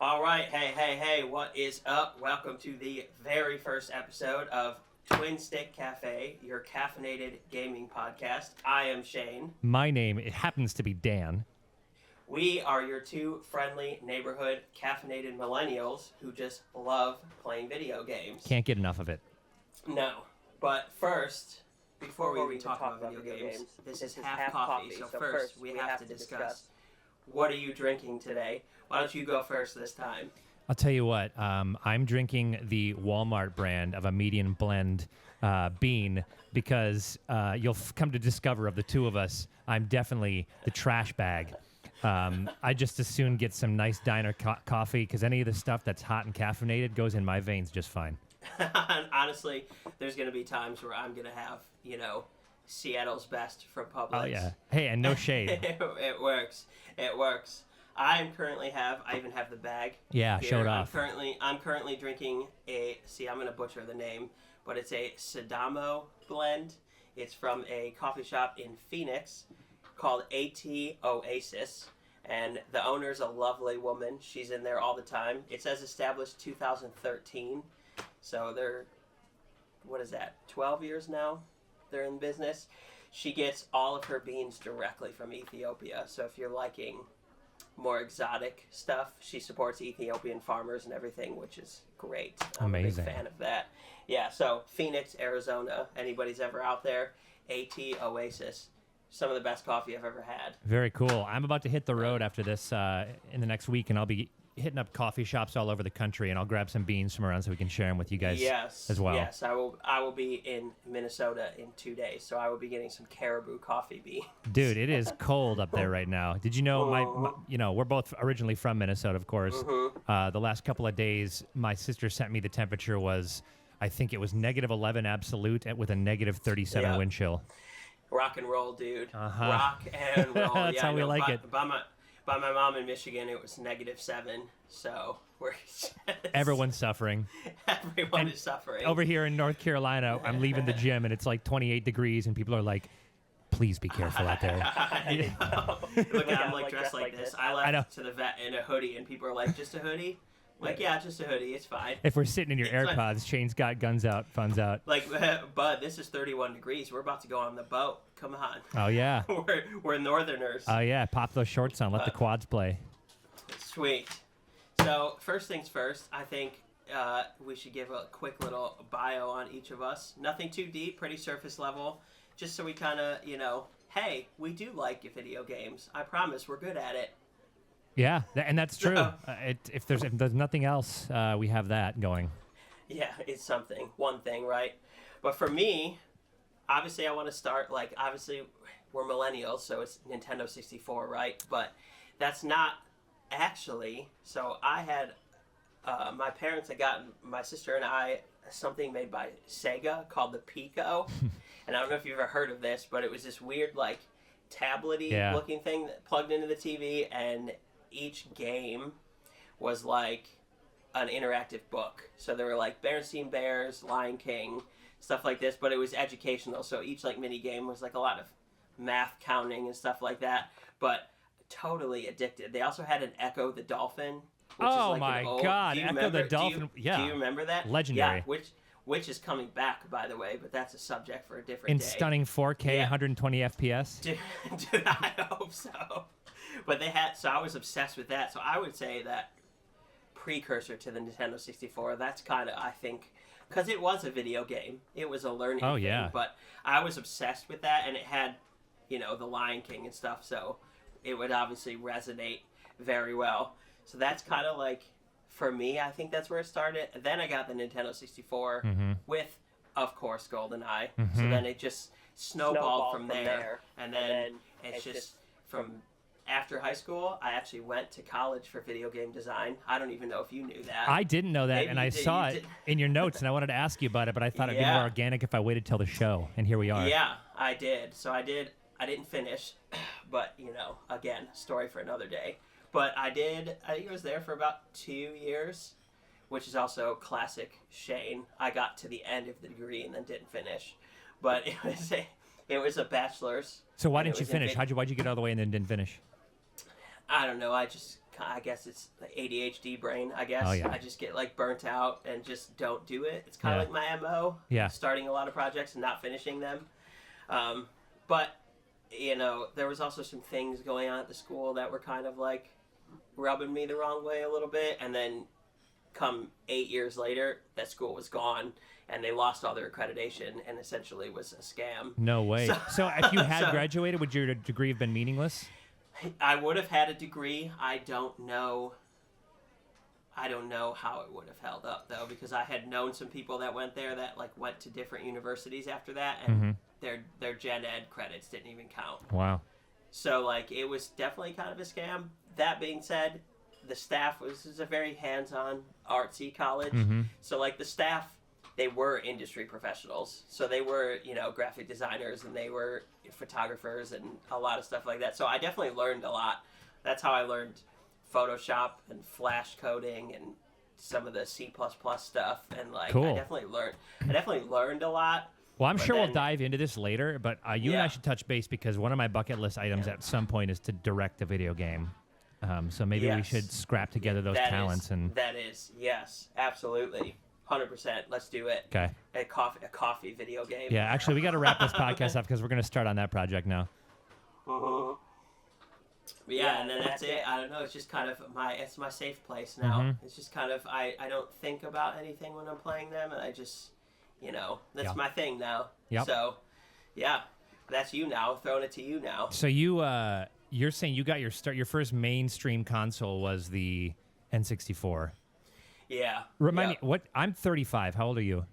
All right, hey, what is up? Welcome to the very first episode of Twinstick Cafe, your caffeinated gaming podcast. I am Shayne. My name, it happens to be Dan. We are your two friendly neighborhood caffeinated millennials who just love playing video games. Can't get enough of it. No, but first, before we even talk about video games, this is half coffee, so first we have to discuss what are you drinking today? Why don't you go first this time? I'll tell you what, I'm drinking the Walmart brand of a medium blend bean because you'll come to discover of the two of us, I'm definitely the trash bag. I just as soon get some nice diner coffee because any of the stuff that's hot and caffeinated goes in my veins just fine. Honestly, there's going to be times where I'm going to have, Seattle's best from Publix. Oh, yeah. Hey, and no shade. It works. It works. I even have the bag. Yeah, here. show it off. I'm currently drinking I'm going to butcher the name, but it's a Sidamo blend. It's from a coffee shop in Phoenix called AT Oasis. And the owner's a lovely woman. She's in there all the time. It says established 2013. So they're, 12 years now? They're in business. She gets all of her beans directly from Ethiopia. So if you're liking more exotic stuff, she supports Ethiopian farmers and everything, which is great. I'm Amazing. a big fan of that. Yeah, so Phoenix, Arizona, anybody's ever out there, AT Oasis. Some of the best coffee I've ever had. Very cool. I'm about to hit the road after this in the next week, and I'll be hitting up coffee shops all over the country, and I'll grab some beans from around so we can share them with you guys as well. Yes, I will be in Minnesota in 2 days, so I will be getting some caribou coffee beans. Dude, it is cold up there right now. Did you know we're both originally from Minnesota, of course. Mm-hmm. The last couple of days, my sister sent me the temperature was, I think it was -11 absolute with a -37 wind chill. Rock and roll, dude. Uh-huh. Rock and roll. That's how we like it. By my mom in Michigan, it was -7. So we're everyone's suffering. Everyone is suffering. Over here in North Carolina, I'm leaving the gym and it's like 28 degrees, and people are like, "Please be careful out there." I know. Look, I'm like dressed like this. I left to the vet in a hoodie, and people are like, "Just a hoodie?" Like, yeah, just a hoodie. It's fine. If we're sitting in your AirPods, Shayne's got guns out, fun's out. Like, bud, this is 31 degrees. We're about to go on the boat. Come on. Oh, yeah. we're northerners. Oh, yeah. Pop those shorts on. Let the quads play. Sweet. So, first things first, I think we should give a quick little bio on each of us. Nothing too deep, pretty surface level. Just so we kind of, hey, we do like video games. I promise we're good at it. Yeah, and that's true. If there's nothing else, we have that going. Yeah, it's something. One thing, right? But for me, obviously I want to start, obviously we're millennials, so it's Nintendo 64, right? But that's not actually. So I had, my parents had gotten, my sister and I, something made by Sega called the Pico. And I don't know if you've ever heard of this, but it was this weird, tablet-y looking thing that plugged into the TV, and each game was like an interactive book. So there were Berenstain Bears, Lion King, stuff like this, but it was educational. So each mini game was a lot of math counting and stuff like that, but totally addicted. They also had an Echo the Dolphin. Which is my God, Echo the Dolphin. Do you remember that? Legendary. Yeah, which is coming back, by the way, but that's a subject for a different day. In stunning 4K, 120 FPS. Dude, I hope so. But so I was obsessed with that. So I would say that precursor to the Nintendo 64, that's kind of, I think, because it was a video game. It was a learning thing. But I was obsessed with that, and it had, the Lion King and stuff, so it would obviously resonate very well. So that's kind of for me, I think that's where it started. And then I got the Nintendo 64 with, of course, GoldenEye. So then it just snowballed from there. And then it's just from after high school, I actually went to college for video game design. I don't even know if you knew that. I didn't know that, Maybe and I saw it in your notes, and I wanted to ask you about it, but I thought it'd be more organic if I waited till the show, and here we are. Yeah, I did. So I didn't finish, but, again, story for another day. But I think I was there for about 2 years, which is also classic Shayne. I got to the end of the degree and then didn't finish. But it was a bachelor's. So why didn't you finish? Why'd you get all the way and then didn't finish? I don't know. I guess it's the ADHD brain. I guess Oh, yeah. I just get like burnt out and just don't do it. It's kind of Yeah. like my MO. Yeah. Starting a lot of projects and not finishing them. But there was also some things going on at the school that were kind of like rubbing me the wrong way a little bit. And then come 8 years later, that school was gone and they lost all their accreditation and essentially was a scam. No way. So if you had graduated, would your degree have been meaningless? I would have had a degree. I don't know how it would have held up though, because I had known some people that went there that like went to different universities after that, and their gen ed credits didn't even count. Wow. So like it was definitely kind of a scam. That being said, the staff was a very hands-on artsy college. So like the staff, they were industry professionals. So they were, graphic designers and they were photographers and a lot of stuff like that. So I definitely learned a lot. That's how I learned Photoshop and Flash coding and some of the C++ stuff. And like, Cool. I definitely learned a lot. Well, I'm But sure we'll then- dive into this later, but you and I should touch base because one of my bucket list items at some point is to direct a video game. So maybe we Yes. should scrap together those talents That is, yes, absolutely. 100%. Let's do it. Okay. A coffee video game. Yeah, actually, we got to wrap this podcast up because we're going to start on that project now. Yeah, and then that's it. I don't know. It's just kind of it's my safe place now. It's just kind of, I don't think about anything when I'm playing them, and I just, that's my thing now. Yep. So, yeah, that's you now. Throwing it to you now. So you're saying you got your first mainstream console was the N64. Yeah. Remind me, I'm 35. How old are you?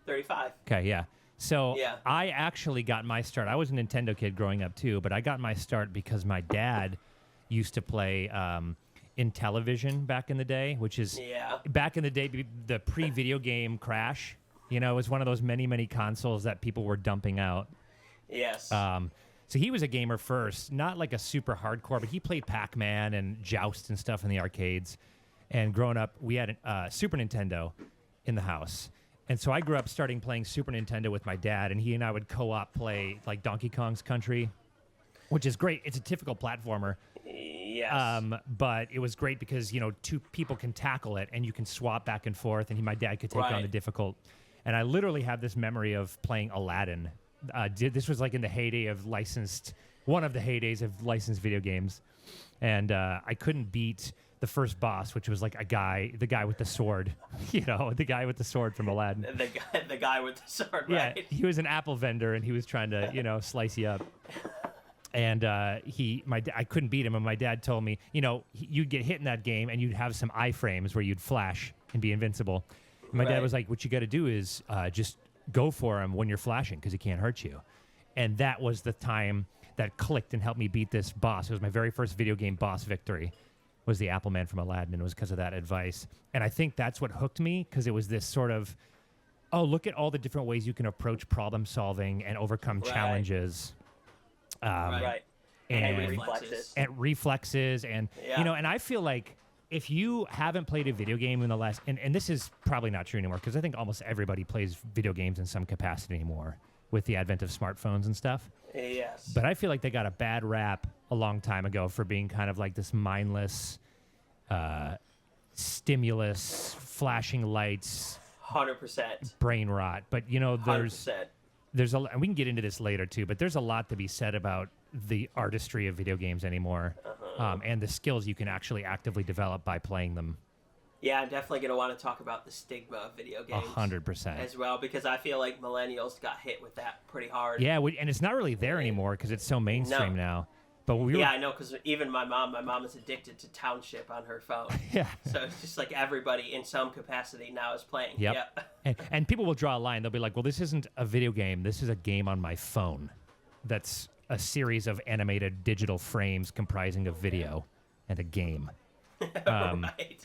35. Okay, yeah. So Yeah. I actually got my start. I was a Nintendo kid growing up too, but I got my start because my dad used to play in television back in the day, which is back in the day, the pre-video game crash. It was one of those many, many consoles that people were dumping out. Yes. So he was a gamer first, not like a super hardcore, but he played Pac-Man and Joust and stuff in the arcades. And growing up, we had a Super Nintendo in the house. And so I grew up starting playing Super Nintendo with my dad, and he and I would co-op play like Donkey Kong's Country, which is great. It's a typical platformer. Yes. But it was great because, two people can tackle it, and you can swap back and forth, and my dad could take on the difficult. And I literally have this memory of playing Aladdin. This was like in the heyday of one of the heydays of licensed video games. And I couldn't beat the first boss, which was like the guy with the sword, the guy with the sword from Aladdin. The guy with the sword, right? Yeah, he was an apple vendor, and he was trying to, slice you up. And I couldn't beat him, and my dad told me, you'd get hit in that game, and you'd have some iframes where you'd flash and be invincible. And my dad was like, what you got to do is just go for him when you're flashing because he can't hurt you. And that was the time that clicked and helped me beat this boss. It was my very first video game boss victory. Was the Apple Man from Aladdin, and it was because of that advice. And I think that's what hooked me, because it was this sort of, look at all the different ways you can approach problem solving and overcome challenges. Right. And reflexes. And and I feel like if you haven't played a video game in the last, and this is probably not true anymore, because I think almost everybody plays video games in some capacity anymore with the advent of smartphones and stuff. Yes. But I feel like they got a bad rap a long time ago for being kind of like this mindless stimulus, flashing lights, 100%. brain rot. But, 100%. there's and we can get into this later too, but there's a lot to be said about the artistry of video games anymore, and the skills you can actually actively develop by playing them. Yeah, I'm definitely going to want to talk about the stigma of video games 100%. as well, because I feel like millennials got hit with that pretty hard. Yeah, and it's not really there anymore because it's so mainstream now. But I know, because even my mom is addicted to Township on her phone. Yeah. So it's just like everybody in some capacity now is playing. Yep. And people will draw a line. They'll be like, well, this isn't a video game. This is a game on my phone. That's a series of animated digital frames comprising a video and a game. Right.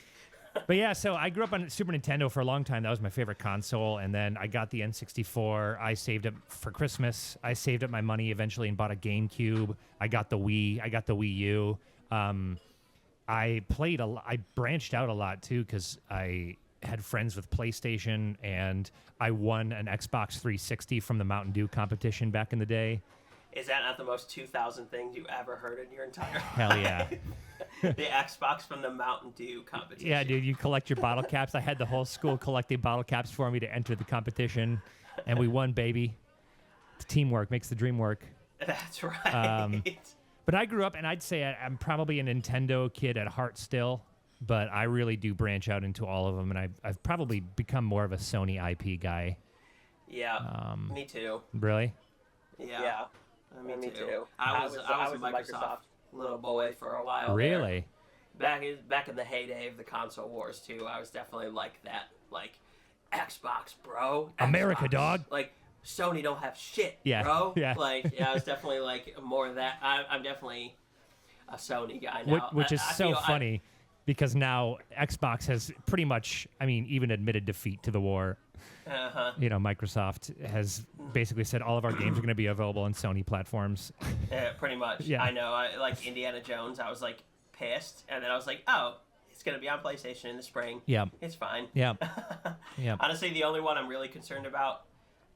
But yeah, so I grew up on Super Nintendo for a long time. That was my favorite console. And then I got the N64. I saved up for Christmas. I saved up my money eventually and bought a GameCube. I got the Wii. I got the Wii U. I played I branched out a lot too, because I had friends with PlayStation, and I won an Xbox 360 from the Mountain Dew competition back in the day. Is that not the most 2000 thing you ever heard in your entire Hell yeah. The Xbox from the Mountain Dew competition. Yeah, dude, you collect your bottle caps. I had the whole school collecting bottle caps for me to enter the competition, and we won, baby. Teamwork makes the dream work. That's right. But I grew up, and I'd say I'm probably a Nintendo kid at heart still, but I really do branch out into all of them, and I've probably become more of a Sony IP guy. Yeah, me too. Really? Yeah. Me too. I was a Microsoft little boy for a while. Really? There. Back in the heyday of the console wars too, I was definitely like that. Like, Xbox, bro. America, Xbox. dog. Like, Sony don't have shit, yeah. bro. Yeah. Like, yeah, I was definitely like more of that. I'm definitely a Sony guy now. Which is so funny because now Xbox has pretty much, I mean, even admitted defeat to the war. You know, Microsoft has basically said all of our games are going to be available on Sony platforms. Yeah, pretty much. Yeah. I know. I like Indiana Jones. I was like pissed, and then I was like, oh, it's going to be on PlayStation in the spring. Yeah. It's fine. Yeah. Yeah. Honestly, the only one I'm really concerned about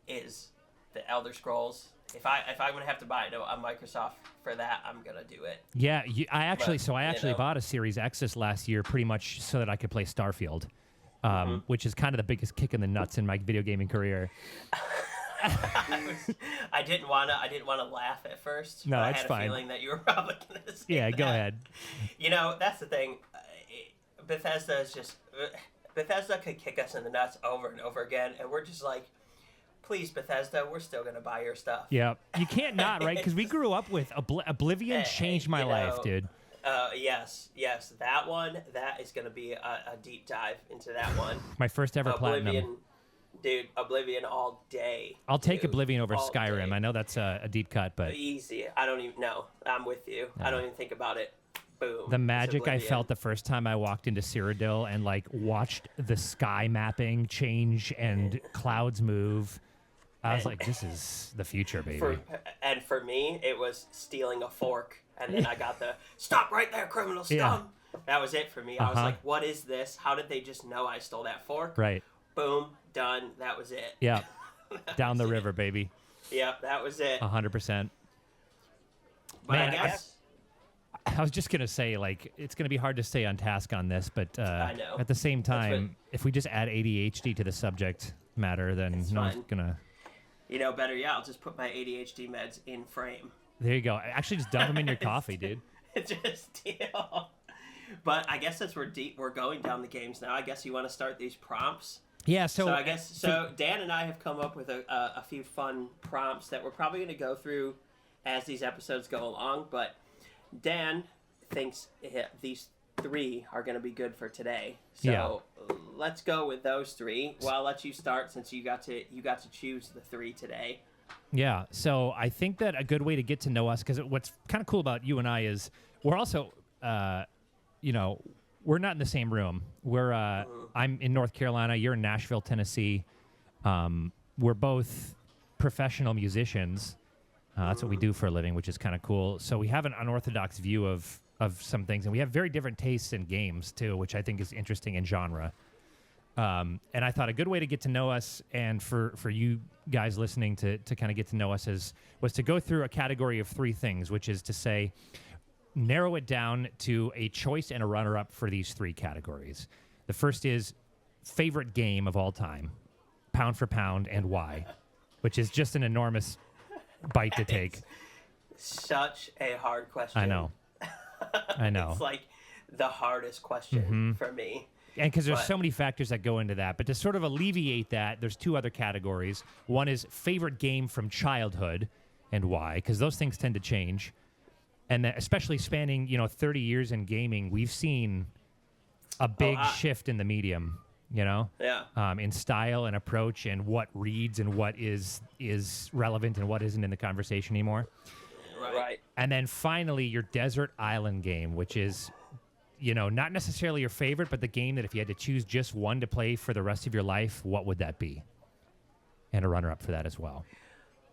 is the Elder Scrolls. If I'm gonna have to buy a Microsoft for that, I'm gonna do it. Yeah, I actually bought a Series X this last year, pretty much so that I could play Starfield, which is kind of the biggest kick in the nuts in my video gaming career. I didn't wanna laugh at first. No, but it's I had fine. a feeling that you were probably gonna say Yeah, that. go ahead. You know, that's the thing. Bethesda could kick us in the nuts over and over again, and we're just like, please, Bethesda, we're still going to buy your stuff. Yeah, you can't not, right? Because we grew up with Oblivion changed my life, dude. Yes, that is going to be a deep dive into that one. My first ever platinum. Dude, Oblivion all day. I'll take Oblivion over all Skyrim. day. I know that's a deep cut, but... Easy. I don't even know. I'm with you. I don't even think about it. Boom. The magic I felt the first time I walked into Cyrodiil and like watched the sky mapping change and clouds move. I was like, this is the future, baby. For me, it was stealing a fork, and then I got the stop right there, criminal scum. Yeah. That was it for me. I was like, what is this? How did they just know I stole that fork? Right. Boom, done. That was it. Yeah. Down the river, baby. Yep, that was it. 100%. But Man, I guess I was just gonna say, like, it's gonna be hard to stay on task on this, but I know. at the same time, if we just add ADHD to the subject matter, then no one's gonna. You know, better yet, I'll just put my ADHD meds in frame. There you go. Actually, just dump them in your coffee, dude. Just deal. But I guess since we're going down the games now, I guess you want to start these prompts. Yeah. So I guess Dan and I have come up with a few fun prompts that we're probably going to go through as these episodes go along. But Dan thinks these three are going to be good for today. So let's go with those three. Well, I'll let you start since you got to choose the three today. Yeah. So I think that a good way to get to know us, because what's kind of cool about you and I is we're also, we're not in the same room. We're I'm in North Carolina. You're in Nashville, Tennessee. We're both professional musicians. That's what we do for a living, which is kind of cool. So we have an unorthodox view of some things, and we have very different tastes in games too, which I think is interesting in genre. And I thought a good way to get to know us, and for you guys listening to kind of get to know us, was to go through a category of three things, which is to say, narrow it down to a choice and a runner-up for these three categories. The first is favorite game of all time, pound for pound, and why, which is just an enormous bite to take. Such a hard question. I know. It's like the hardest question for me. And because there's so many factors that go into that. But to sort of alleviate that, there's two other categories. One is favorite game from childhood and why, because those things tend to change. And especially spanning, 30 years in gaming, we've seen a big shift in the medium, Yeah. in style and approach and what reads and what is relevant and what isn't in the conversation anymore. Right. And then finally, your desert island game, which is, not necessarily your favorite, but the game that if you had to choose just one to play for the rest of your life, what would that be? And a runner-up for that as well.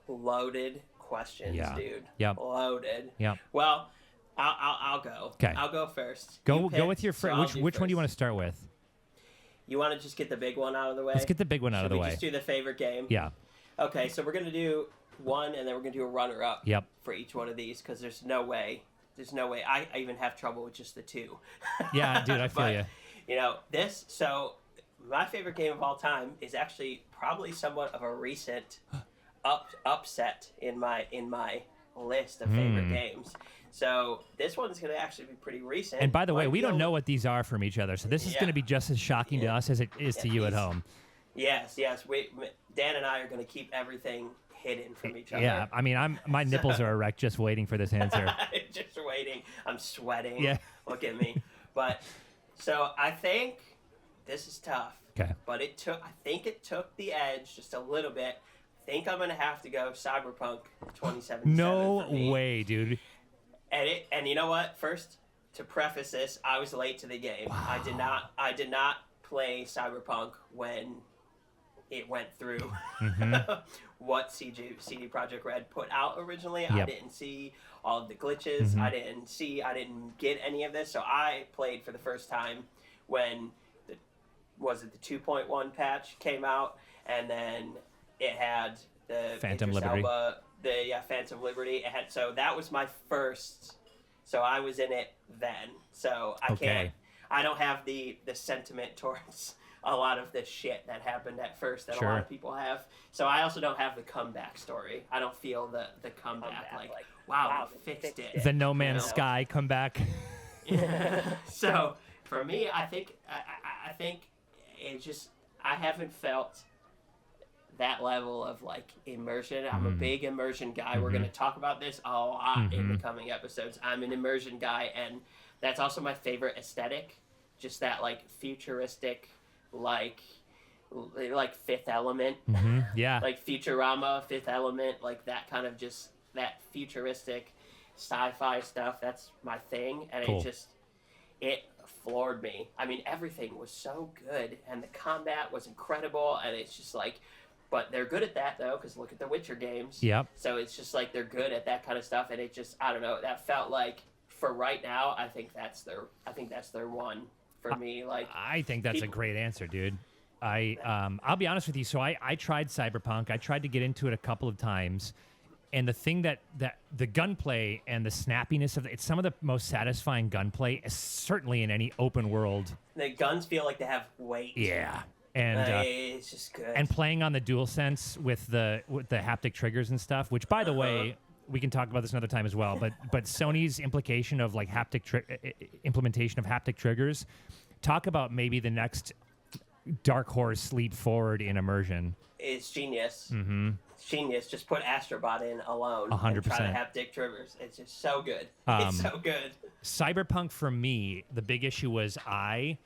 Loaded questions, dude. Yep. Loaded. Yep. Well, I'll go. Okay. I'll go first. Go with your friend. Which one do you want to start with? You want to just get the big one out of the way? Let's get the big one out of the way. Should we just do the favorite game? Yeah. Okay, so we're going to do one, and then we're gonna do a runner-up. Yep. For each one of these, because there's no way. I even have trouble with just the two. Yeah, dude, I feel you. You know, so my favorite game of all time is actually probably somewhat of a recent upset in my list of favorite games. So this one's going to actually be pretty recent. And by the way, we don't know what these are from each other, so this is going to be just as shocking to us as it is to you at home. Yes. Dan and I are going to keep everything hidden from each other. Yeah, I mean, my nipples are erect just waiting for this answer. Just waiting. I'm sweating. Yeah. Look at me. But so I think this is tough. Okay. But I think it took the edge just a little bit. I think I'm going to have to go Cyberpunk 2077. No way, dude. And you know what? First, to preface this, I was late to the game. Wow. I did not play Cyberpunk when it went through what CD Projekt Red put out originally. Yep. I didn't see all of the glitches. I didn't get any of this. So I played for the first time when the 2.1 patch came out, and then it had the Phantom Liberty. Phantom Liberty. So that was my first. So I was in it then. So I don't have the sentiment towards a lot of the shit that happened at first that a lot of people have. So I also don't have the comeback story. I don't feel the comeback like wow, we fixed it. The No Man's Sky comeback. So for me, I think it just, I haven't felt that level of like immersion. I'm a big immersion guy. We're going to talk about this a lot in the coming episodes. I'm an immersion guy, and that's also my favorite aesthetic. Just that like futuristic, like Fifth Element, like Futurama, Fifth Element, like that kind of just that futuristic sci-fi stuff. That's my thing, and it floored me. I mean, everything was so good, and the combat was incredible, and it's just like, but they're good at that though, because look at the Witcher games. Yep. So it's just like they're good at that kind of stuff, and it just, I don't know, that felt like for right now, I think that's their one. For me, like, I think that's a great answer, dude. I'll be honest with you. So I tried Cyberpunk. I tried to get into it a couple of times, and the thing that the gunplay and the snappiness of it's some of the most satisfying gunplay, certainly in any open world. The guns feel like they have weight. Yeah, and it's just good. And playing on the DualSense with the haptic triggers and stuff, which by the way. We can talk about this another time as well, but Sony's implication of like implementation of haptic triggers, talk about maybe the next dark horse leap forward in immersion. It's genius. It's genius. Just put Astrobot in alone. 100%. And try to haptic triggers. It's just so good. It's so good. Cyberpunk for me, the big issue was I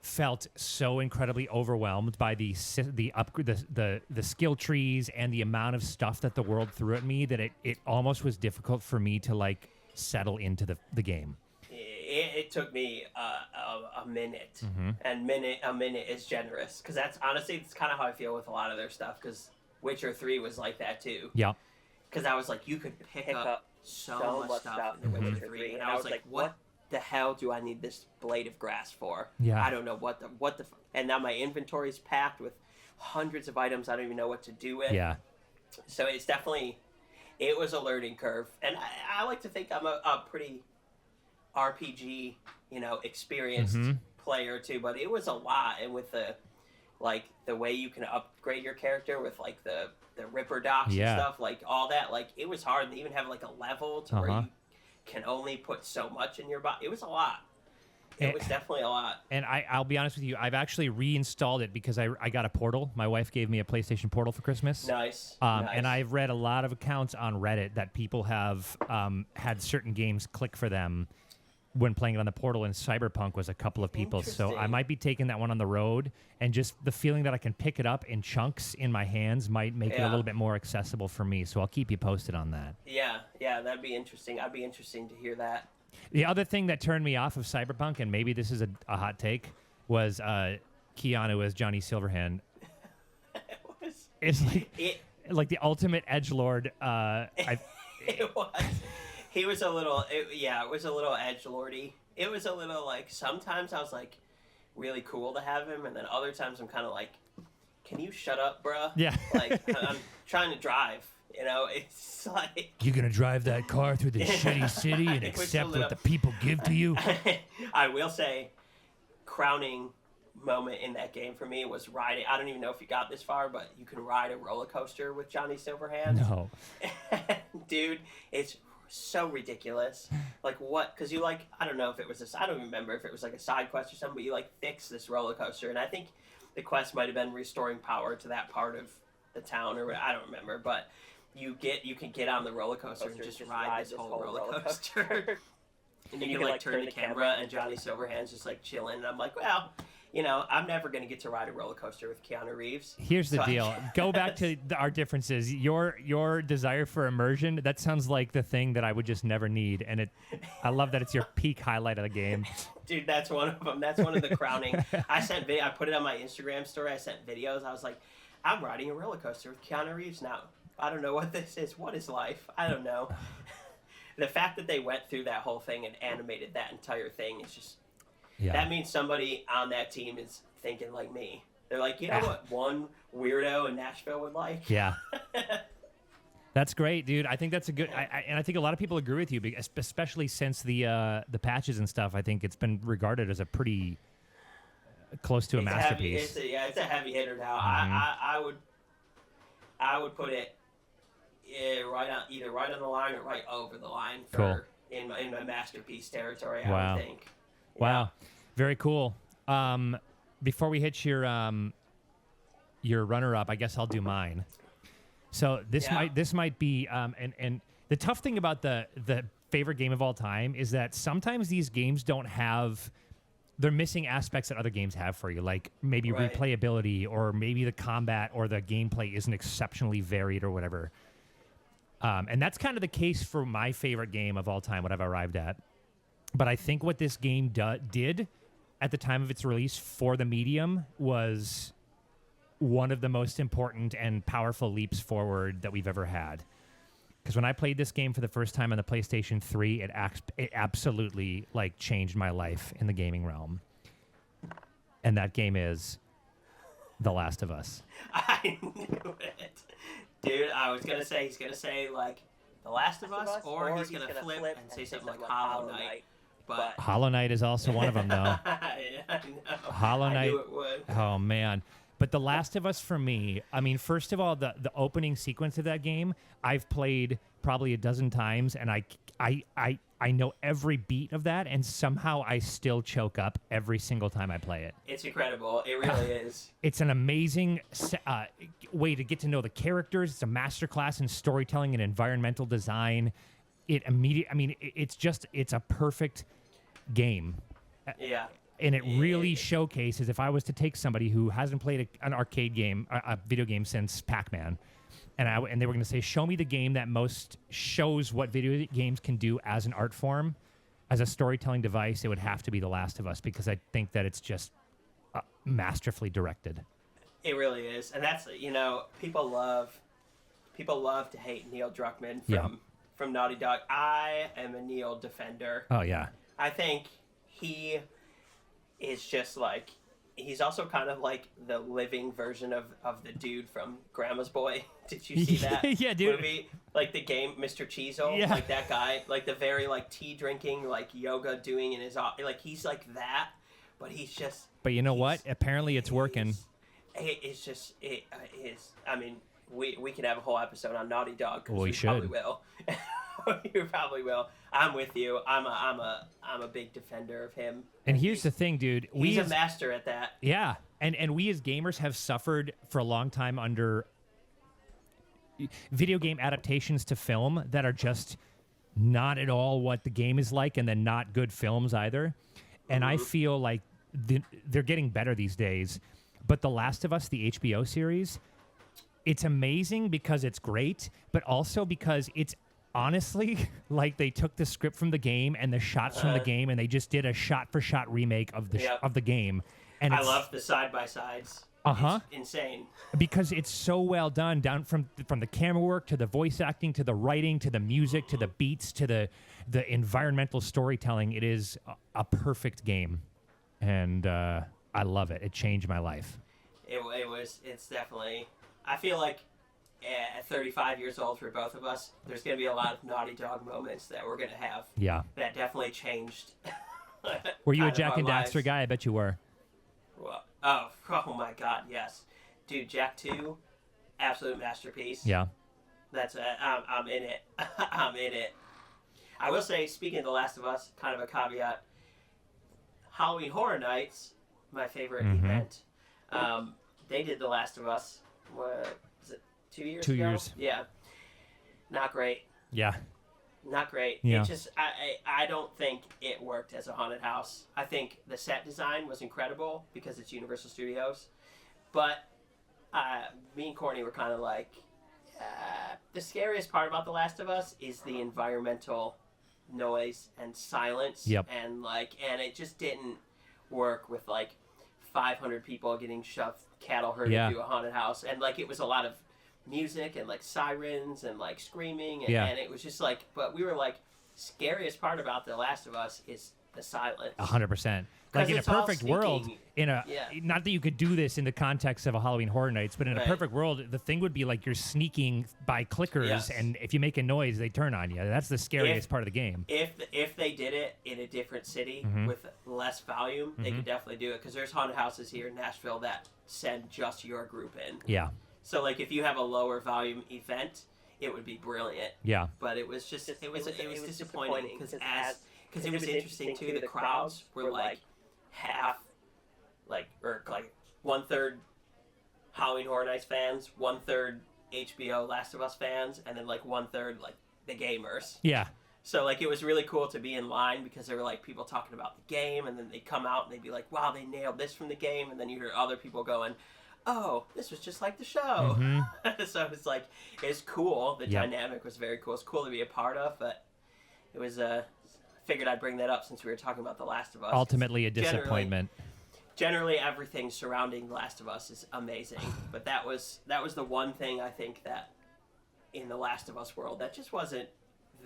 felt so incredibly overwhelmed by the skill trees and the amount of stuff that the world threw at me that it almost was difficult for me to like settle into the game. It took me a minute, and a minute is generous, because that's honestly it's kind of how I feel with a lot of their stuff, because Witcher 3 was like that too. Yeah. Because I was like, you could pick up so much stuff in the Witcher 3, and I was like, what the hell do I need this blade of grass for? Yeah. I don't know what the and now my inventory's packed with hundreds of items I don't even know what to do with. Yeah. So it's definitely, it was a learning curve, and I like to think I'm a pretty RPG, experienced player too, but it was a lot, and with the way you can upgrade your character with like the Ripper docks and stuff, like all that, like it was hard. They even have like a level to where you can only put so much in your body. It was a lot. It was definitely a lot. And I'll be honest with you, I've actually reinstalled it because I got a Portal. My wife gave me a PlayStation Portal for Christmas. Nice. And I've read a lot of accounts on Reddit that people have had certain games click for them when playing it on the Portal, and Cyberpunk was a couple of people. So I might be taking that one on the road, and just the feeling that I can pick it up in chunks in my hands might make it a little bit more accessible for me. So I'll keep you posted on that. Yeah, that'd be interesting. I'd be interesting to hear that. The other thing that turned me off of Cyberpunk, and maybe this is a hot take, was Keanu as Johnny Silverhand. It's like the ultimate edgelord. It was. He was a little, it was a little edgelordy. It was a little like, sometimes I was like, really cool to have him, and then other times I'm kind of like, can you shut up, bruh? Yeah. Like, I'm trying to drive. You know, it's like You're gonna drive that car through the shitty city and accept what the people give to you. I will say, crowning moment in that game for me was riding. I don't even know if you got this far, but you can ride a roller coaster with Johnny Silverhand. No. Dude, it's so ridiculous. Like what? Because you like, I don't know if it was I don't remember if it was like a side quest or something, but you like fix this roller coaster, and I think the quest might have been restoring power to that part of the town, or I don't remember, but you can get on the roller coaster and just ride this whole roller coaster. And you can like turn the camera and Johnny Silverhand's just like chilling, and I'm like, well, you know, I'm never going to get to ride a roller coaster with Keanu Reeves. Here's the deal. Go back to our differences. Your desire for immersion, that sounds like the thing that I would just never need. And I love that it's your peak highlight of the game. Dude, that's one of them. That's one of the crowning. I put it on my Instagram story. I sent videos. I was like, I'm riding a roller coaster with Keanu Reeves now. I don't know what this is. What is life? I don't know. The fact that they went through that whole thing and animated that entire thing is just... Yeah. That means somebody on that team is thinking like me. They're like, you know what one weirdo in Nashville would like? Yeah. That's great, dude. I think that's a good... and I think a lot of people agree with you, especially since the patches and stuff. I think it's been regarded as a pretty close to a masterpiece. It's a heavy hitter now. Mm-hmm. I would put it either right on the line or right over the line for in my masterpiece territory. I would think. Yeah. Wow, very cool. Before we hit your runner-up, I guess I'll do mine. So this might be and the tough thing about the favorite game of all time is that sometimes these games they're missing aspects that other games have for you, like maybe replayability, or maybe the combat or the gameplay isn't exceptionally varied or whatever. And that's kind of the case for my favorite game of all time, what I've arrived at. But I think what this game did at the time of its release for the medium was one of the most important and powerful leaps forward that we've ever had. Because when I played this game for the first time on the PlayStation 3, it absolutely like changed my life in the gaming realm. And that game is The Last of Us. I knew it. Dude, I was going to say, he's going to say like The Last of Us, or he's going to flip and say something like Hollow Knight. But Hollow Knight is also one of them, though. Yeah, I know. Hollow Knight. I knew it would. Oh, man. But The Last of Us, for me, I mean, first of all, the opening sequence of that game, I've played probably a dozen times, and I know every beat of that, and somehow I still choke up every single time I play it. It's incredible. It really is. It's an amazing way to get to know the characters. It's a masterclass in storytelling and environmental design. It's a perfect game. Yeah. And it really showcases, if I was to take somebody who hasn't played an arcade game, a video game since Pac-Man, and they were going to say, show me the game that most shows what video games can do as an art form, as a storytelling device, it would have to be The Last of Us, because I think that it's just masterfully directed. It really is. And that's, people love to hate Neil Druckmann from Naughty Dog. I am a Neil defender. Oh, yeah. I think he is just like, he's also kind of like the living version of the dude from Grandma's Boy. Did you see that yeah, dude. movie? Like the game Mr. Cheezel, like that guy, like the very like tea drinking, like yoga doing in his, like he's like that, but he's just. But you know what? Apparently it's working. It's just, it is. I mean, we could have a whole episode on Naughty Dog. We should. Probably will. You probably will. I'm with you. I'm a big defender of him. And here's the thing, dude. He's a master at that. Yeah. And we as gamers have suffered for a long time under video game adaptations to film that are just not at all what the game is like, and then not good films either. And I feel like they're getting better these days. But The Last of Us, the HBO series, it's amazing because it's great, but also because it's honestly like they took the script from the game and the shots from the game, and they just did a shot-for-shot remake of the game. And I love the side-by-sides. It's insane. Because it's so well done, down from the camera work to the voice acting to the writing to the music to the beats to the environmental storytelling. It is a perfect game, and I love it. It changed my life. It's definitely. I feel like at 35 years old for both of us, there's going to be a lot of Naughty Dog moments that we're going to have. Yeah. That definitely changed. Were you a kind of Jack our and lives. Daxter guy? I bet you were. Well, oh my God, yes. Dude, Jack 2, absolute masterpiece. Yeah. That's I'm in it. I'm in it. I will say, speaking of The Last of Us, kind of a caveat, Halloween Horror Nights, my favorite event, they did The Last of Us, what was it, 2 years 2 ago? years. Yeah. Not great. Yeah. Not great. Yeah. It just, I don't think it worked as a haunted house. I think the set design was incredible because it's Universal Studios. But me and Courtney were kind of like, the scariest part about The Last of Us is the environmental noise and silence. Yep. And it just didn't work with 500 people getting shoved cattle herded to a haunted house. And it was a lot of music and sirens and screaming and it was just but we were scariest part about The Last of Us is the silence. 100%. Like in a it's all perfect sneaking. world, not that you could do this in the context of a Halloween Horror Nights, but in a perfect world, the thing would be you're sneaking by clickers, and if you make a noise, they turn on you. That's the scariest part of the game. If they did it in a different city with less volume, they could definitely do it because there's haunted houses here in Nashville that send just your group in. Yeah. So if you have a lower volume event, it would be brilliant. Yeah. But it was just it was disappointing because it was interesting too. The crowds were half or 1/3 Halloween Horror Nights fans, 1/3 HBO Last of Us fans, and then 1/3 the gamers. Yeah. So it was really cool to be in line because there were people talking about the game, and then they'd come out and they'd be like, "Wow, they nailed this from the game," and then you hear other people going, "Oh, this was just like the show." So it's cool. The dynamic was very cool. It's cool to be a part of, but it was figured I'd bring that up since we were talking about The Last of Us. Ultimately a disappointment. Generally everything surrounding The Last of Us is amazing, but that was the one thing I think that in The Last of Us world that just wasn't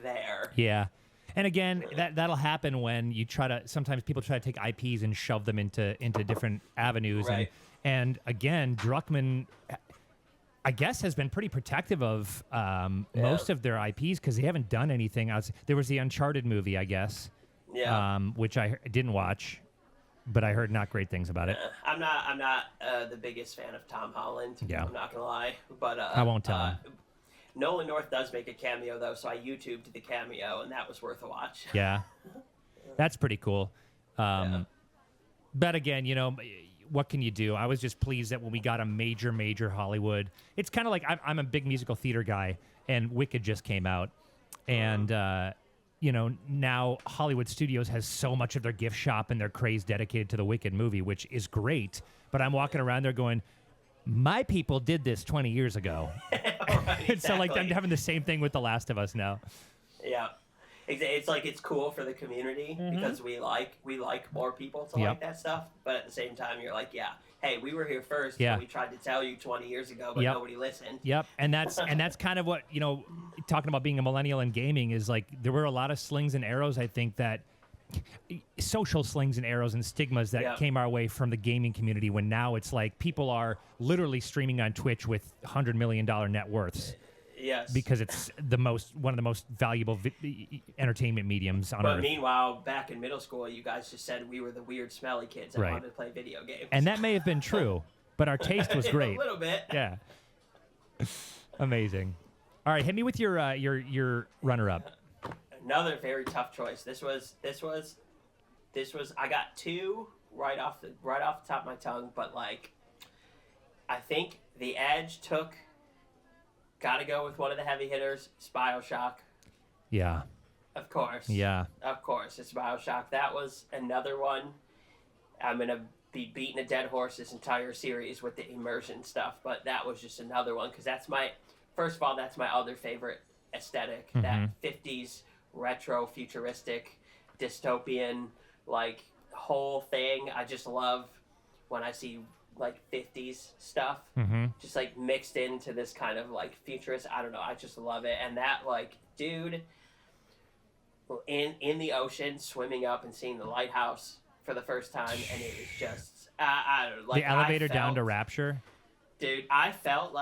there. Yeah. And again, that'll happen when you sometimes people try to take IPs and shove them into different avenues. Right. And again, Druckmann, I guess, has been pretty protective of most of their IPs because they haven't done anything else. There was the Uncharted movie, I guess, which I didn't watch, but I heard not great things about it. I'm not the biggest fan of Tom Holland. Yeah. I'm not gonna lie, but I won't tell him. Nolan North does make a cameo though, so I YouTubed the cameo, and that was worth a watch. Yeah, that's pretty cool. But again, what can you do? I was just pleased that when we got a major Hollywood, it's kind of like I'm a big musical theater guy, and Wicked just came out, and now Hollywood Studios has so much of their gift shop and their craze dedicated to the Wicked movie, which is great. But I'm walking around there going, my people did this 20 years ago. Right, exactly. So I'm having the same thing with The Last of Us now. Yeah. It's it's cool for the community because we like more people to like that stuff, but at the same time you're hey, we were here first. Yeah. And we tried to tell you 20 years ago, but nobody listened. Yep, and that's kind of what talking about being a millennial in gaming is there were a lot of slings and arrows. I think that social slings and arrows and stigmas that came our way from the gaming community. When now it's people are literally streaming on Twitch with $100 million net worths. Yes. Because it's one of the most valuable entertainment mediums on Earth. But meanwhile, back in middle school, you guys just said we were the weird, smelly kids that wanted to play video games. And that may have been true, but our taste was great. A little bit. Yeah. Amazing. All right, hit me with your runner-up. Another very tough choice. This was. I got two right off the top of my tongue, but I think The Edge took. Got to go with one of the heavy hitters, BioShock. Yeah. Of course. Yeah. Of course, it's BioShock. That was another one. I'm going to be beating a dead horse this entire series with the immersion stuff, but that was just another one because first of all, that's my other favorite aesthetic. That 50s retro futuristic dystopian whole thing. I just love when I see 50s stuff just mixed into this kind of futurist. I don't know, I just love it. And that dude in the ocean swimming up and seeing the lighthouse for the first time, and it was just I don't know, the elevator down to Rapture. Dude, I felt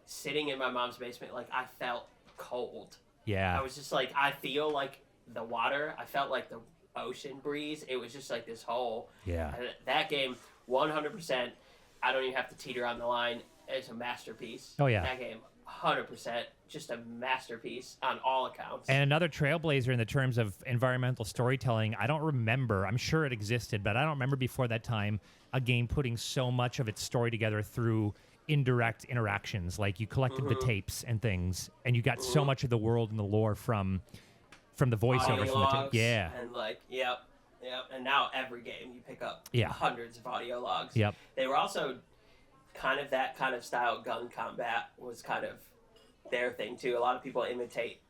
sitting in my mom's basement, like, I felt cold. Yeah. I was just like, I feel like the water. I felt like the ocean breeze. It was just like this whole... Yeah. That game, 100%, I don't even have to teeter on the line. It's a masterpiece. Oh, yeah. That game, 100%, just a masterpiece on all accounts. And another trailblazer in the terms of environmental storytelling. I don't remember, I'm sure it existed, but I don't remember before that time a game putting so much of its story together through indirect interactions. Like you collected the tapes and things, and you got so much of the world and the lore from the voiceovers from the tape. Yeah. And like, yep. And now every game you pick up hundreds of audio logs. Yep. They were also kind of that kind of style. Gun combat was kind of their thing too. A lot of people imitate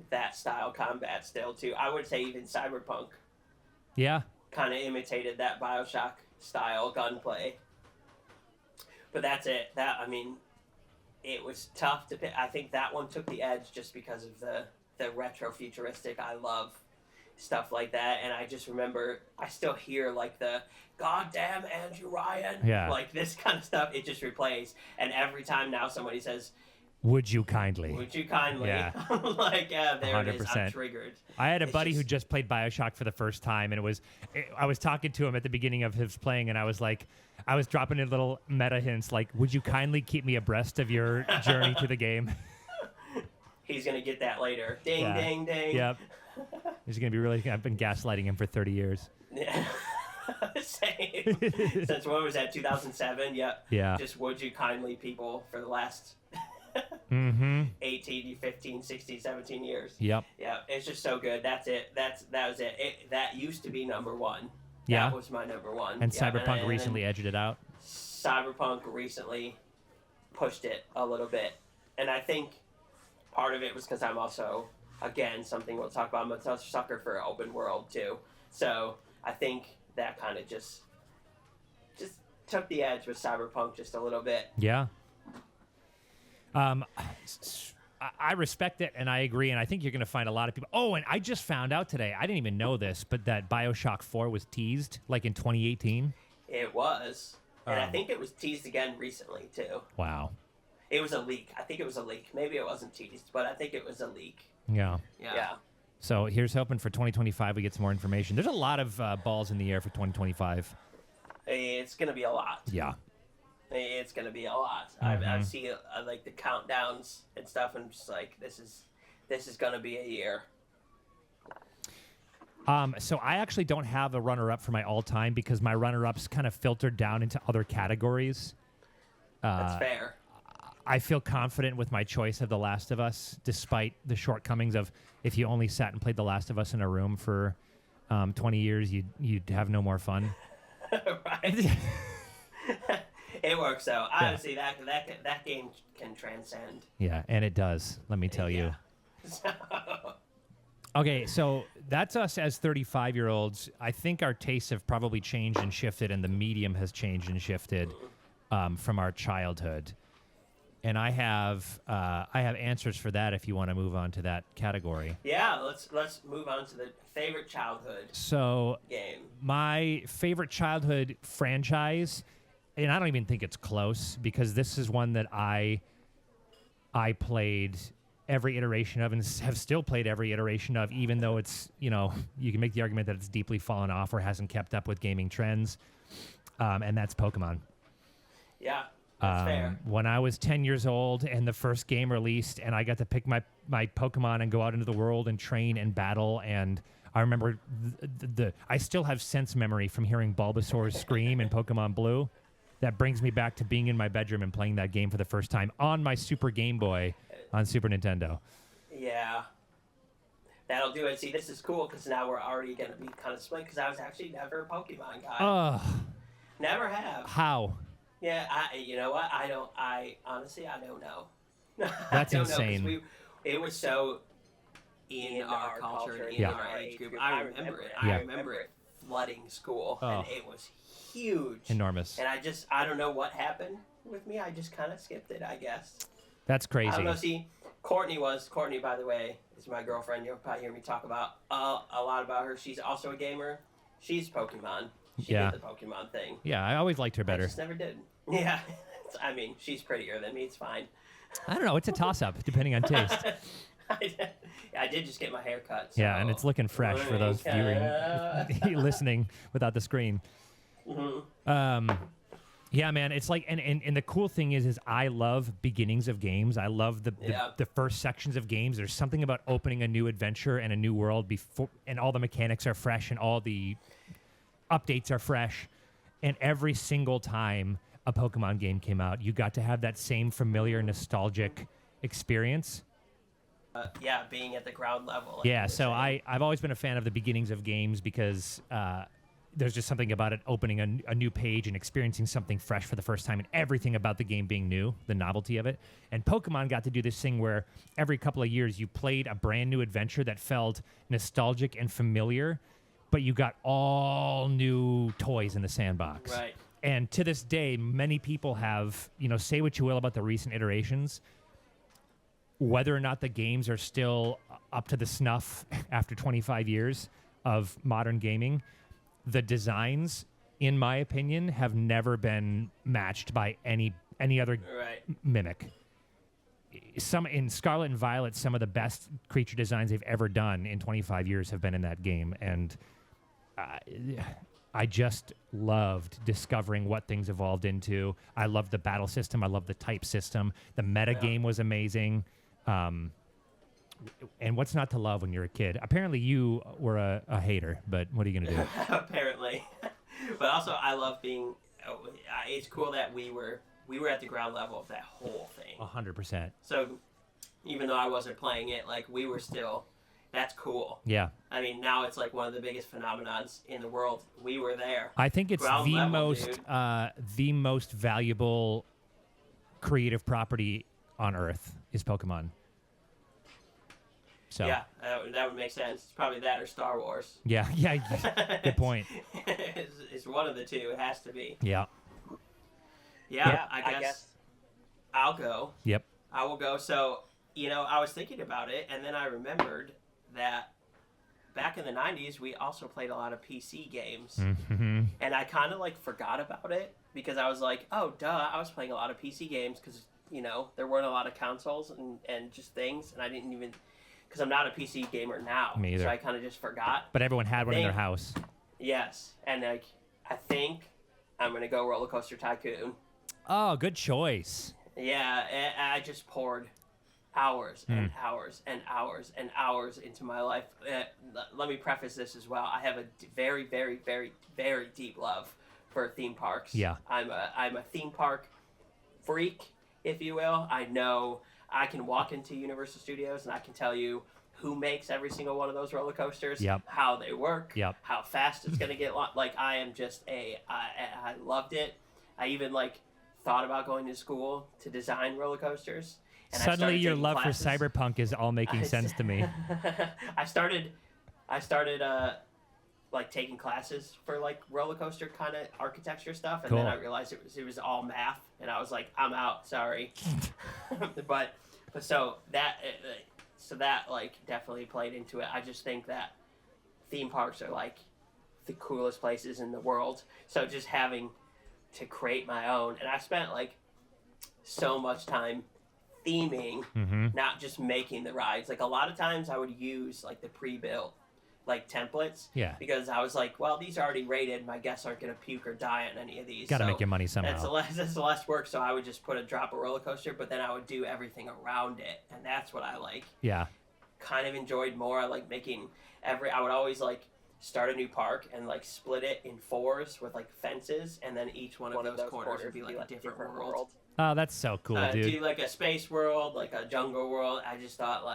that style combat still too. I would say even Cyberpunk. Yeah. Kind of imitated that BioShock style gunplay. But that's it. It was tough to pick. I think that one took the edge just because of the retro futuristic. I love stuff like that, and I just remember I still hear like the goddamn Andrew Ryan, like this kind of stuff. It just replays, and every time now somebody says, "Would you kindly?" Yeah. I'm like, yeah, there 100%. it is. I'm triggered. I had a buddy who just played BioShock for the first time, and I was talking to him at the beginning of his playing, and I was like, I was dropping in little meta hints like, "Would you kindly keep me abreast of your journey to the game?" He's gonna get that later. Ding, ding, ding. Yep. He's gonna be really. I've been gaslighting him for 30 years. Yeah. Same. Since what was that? 2007. Yep. Yeah. Just would you kindly people for the last 18, 15, 16, 17 years. Yep. Yeah. It's just so good. That's it. That was it. That used to be number one. Yeah. That was my number one. And Cyberpunk recently edged it out. Cyberpunk recently pushed it a little bit, and I think part of it was because I'm also, again, something we'll talk about, I'm a sucker for open world too. So I think that kind of just took the edge with Cyberpunk just a little bit. Yeah. I respect it, and I agree, and I think you're going to find a lot of people. Oh, and I just found out today, I didn't even know this, but that BioShock 4 was teased, like in 2018. It was. And I think it was teased again recently, too. Wow. It was a leak. I think it was a leak. Maybe it wasn't teased, but I think it was a leak. Yeah. Yeah. So here's hoping for 2025 we get some more information. There's a lot of balls in the air for 2025. It's going to be a lot. Yeah. It's going to be a lot. I see like the countdowns and stuff, and I'm just like, this is going to be a year. So I actually don't have a runner-up for my all-time because my runner-ups kind of filtered down into other categories. That's fair. I feel confident with my choice of The Last of Us, despite the shortcomings of if you only sat and played The Last of Us in a room for 20 years, you'd have no more fun. Right. It works though. Honestly, that game can transcend. Yeah, and it does. Let me tell you. Okay, so that's us as 35-year-olds. I think our tastes have probably changed and shifted, and the medium has changed and shifted from our childhood. And I have answers for that if you want to move on to that category. Yeah, let's move on to the favorite childhood game. My favorite childhood franchise, and I don't even think it's close because this is one that I played every iteration of and have still played every iteration of, even though it's, you can make the argument that it's deeply fallen off or hasn't kept up with gaming trends, and that's Pokemon. Yeah. That's fair. When I was 10 years old and the first game released and I got to pick my Pokemon and go out into the world and train and battle, and I remember I still have sense memory from hearing Bulbasaur's scream in Pokemon Blue. That brings me back to being in my bedroom and playing that game for the first time on my Super Game Boy on Super Nintendo. Yeah. That'll do it. See, this is cool because now we're already going to be kind of split because I was actually never a Pokemon guy. Never have. How? Yeah, you know what? Honestly, I don't know. That's insane. It was so in our culture and in our age group. I remember it. I remember it flooding school, and it was huge. Enormous. And I don't know what happened with me. I just kind of skipped it, I guess. That's crazy. I don't know. See, Courtney, by the way, is my girlfriend. You'll probably hear me talk about a lot about her. She's also a gamer. She's Pokemon. She did the Pokemon thing. Yeah, I always liked her better. I just never did. Yeah, I mean, she's prettier than me. It's fine. I don't know. It's a toss-up, depending on taste. I did just get my hair cut. So. Yeah, and it's looking fresh for those listening without the screen. Yeah, man, it's like, and the cool thing is I love beginnings of games. I love the first sections of games. There's something about opening a new adventure and a new world before, and all the mechanics are fresh and all the updates are fresh. And every single time a Pokemon game came out, you got to have that same familiar, nostalgic experience. Being at the ground level. Like yeah, so I've always been a fan of the beginnings of games because there's just something about it opening a new page and experiencing something fresh for the first time and everything about the game being new, the novelty of it. And Pokemon got to do this thing where every couple of years you played a brand new adventure that felt nostalgic and familiar, but you got all new toys in the sandbox. Right. And to this day, many people have, say what you will about the recent iterations, whether or not the games are still up to the snuff after 25 years of modern gaming, the designs, in my opinion, have never been matched by any other mimic. In Scarlet and Violet, some of the best creature designs they've ever done in 25 years have been in that game, and I just loved discovering what things evolved into. I loved the battle system. I loved the type system. The meta game was amazing. And what's not to love when you're a kid? Apparently you were a hater, but what are you going to do? Apparently. But also I love being, it's cool that we were at the ground level of that whole thing. 100%. So even though I wasn't playing it, like we were still, that's cool. Yeah. I mean, now it's like one of the biggest phenomenons in the world. We were there. I think it's ground the level, the most valuable creative property on Earth is Pokemon. So. Yeah, that would make sense. It's probably that or Star Wars. Yeah, good point. It's one of the two. It has to be. Yeah. Yeah, I guess I'll go. Yep. I will go. So, I was thinking about it, and then I remembered that back in the 90s, we also played a lot of PC games. Mm-hmm. And I kind of, forgot about it because I was like, oh, duh, I was playing a lot of PC games because, there weren't a lot of consoles and just things, and I didn't even... Because I'm not a PC gamer now. Me either. So I kind of just forgot. But everyone had one in their house. Yes. And I think I'm going to go Roller Coaster Tycoon. Oh, good choice. Yeah. I just poured hours and hours and hours and hours into my life. Let me preface this as well. I have a very, very, very, very deep love for theme parks. Yeah. I'm a theme park freak, if you will. I know... I can walk into Universal Studios and I can tell you who makes every single one of those roller coasters, how they work, how fast it's going to get. I am just I loved it. I even thought about going to school to design roller coasters. And suddenly your love for cyberpunk is all making sense to me. I started taking classes for roller coaster kind of architecture stuff, and then I realized it was all math, and I was like, I'm out, sorry. but so that definitely played into it. I just think that theme parks are the coolest places in the world. So just having to create my own, and I spent so much time theming, not just making the rides. A lot of times I would use the pre-built templates, because I was like, well, these are already rated, my guests aren't going to puke or die on any of these, gotta make your money somehow. It's less work, so I would just put a drop of roller coaster, but then I would do everything around it, and that's what I kind of enjoyed more. I like making I would always start a new park and split it in 4s with fences, and then each one of those corners would be a different world. Oh, that's so cool, dude. Do a space world, a jungle world. I just thought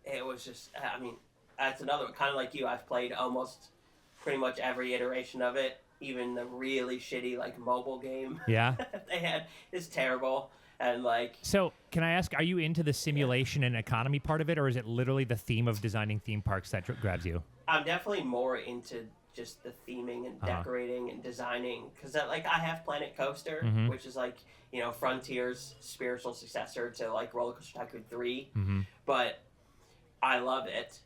it was just, I mean, that's another one. Kind of like you, I've played almost pretty much every iteration of it, even the really shitty mobile game. Yeah. They had. It's terrible, and So, can I ask, are you into the simulation and economy part of it, or is it literally the theme of designing theme parks that grabs you? I'm definitely more into just the theming and decorating and designing, because I have Planet Coaster, which is Frontier's spiritual successor to Roller Coaster Tycoon 3, but I love it.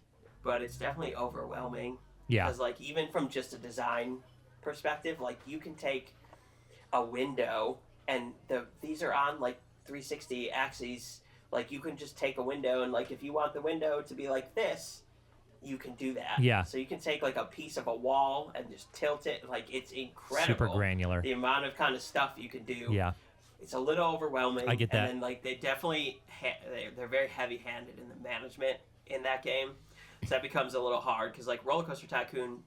But it's definitely overwhelming. Yeah. Because even from just a design perspective, you can take a window and these are on like 360 axes. Like you can just take a window, and like if you want the window to be like this, you can do that. Yeah. So you can take like a piece of a wall and just tilt it. Like it's incredible. Super granular. The amount of kind of stuff you can do. Yeah. It's a little overwhelming. I get that. And then like they definitely they're very heavy-handed in the management in that game. So that becomes a little hard because like Roller Coaster Tycoon,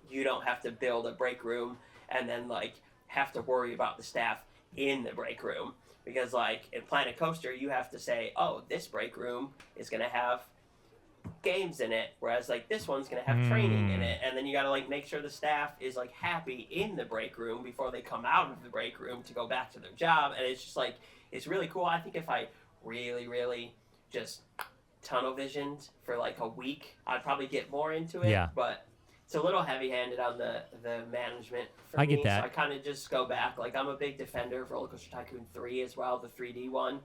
you don't have to build a break room and then like have to worry about the staff in the break room, because like in Planet Coaster you have to say, oh, this break room is going to have games in it, whereas like this one's going to have training in it, and then you got to like make sure the staff is like happy in the break room before they come out of the break room to go back to their job. And it's just like, it's really cool. I think if I really just tunnel visioned for like a week, I'd probably get more into it. Yeah. But it's a little heavy-handed on the management for me. I get that. So I kind of just go back. Like I'm a big defender of Roller Coaster Tycoon 3 as well, the 3D one.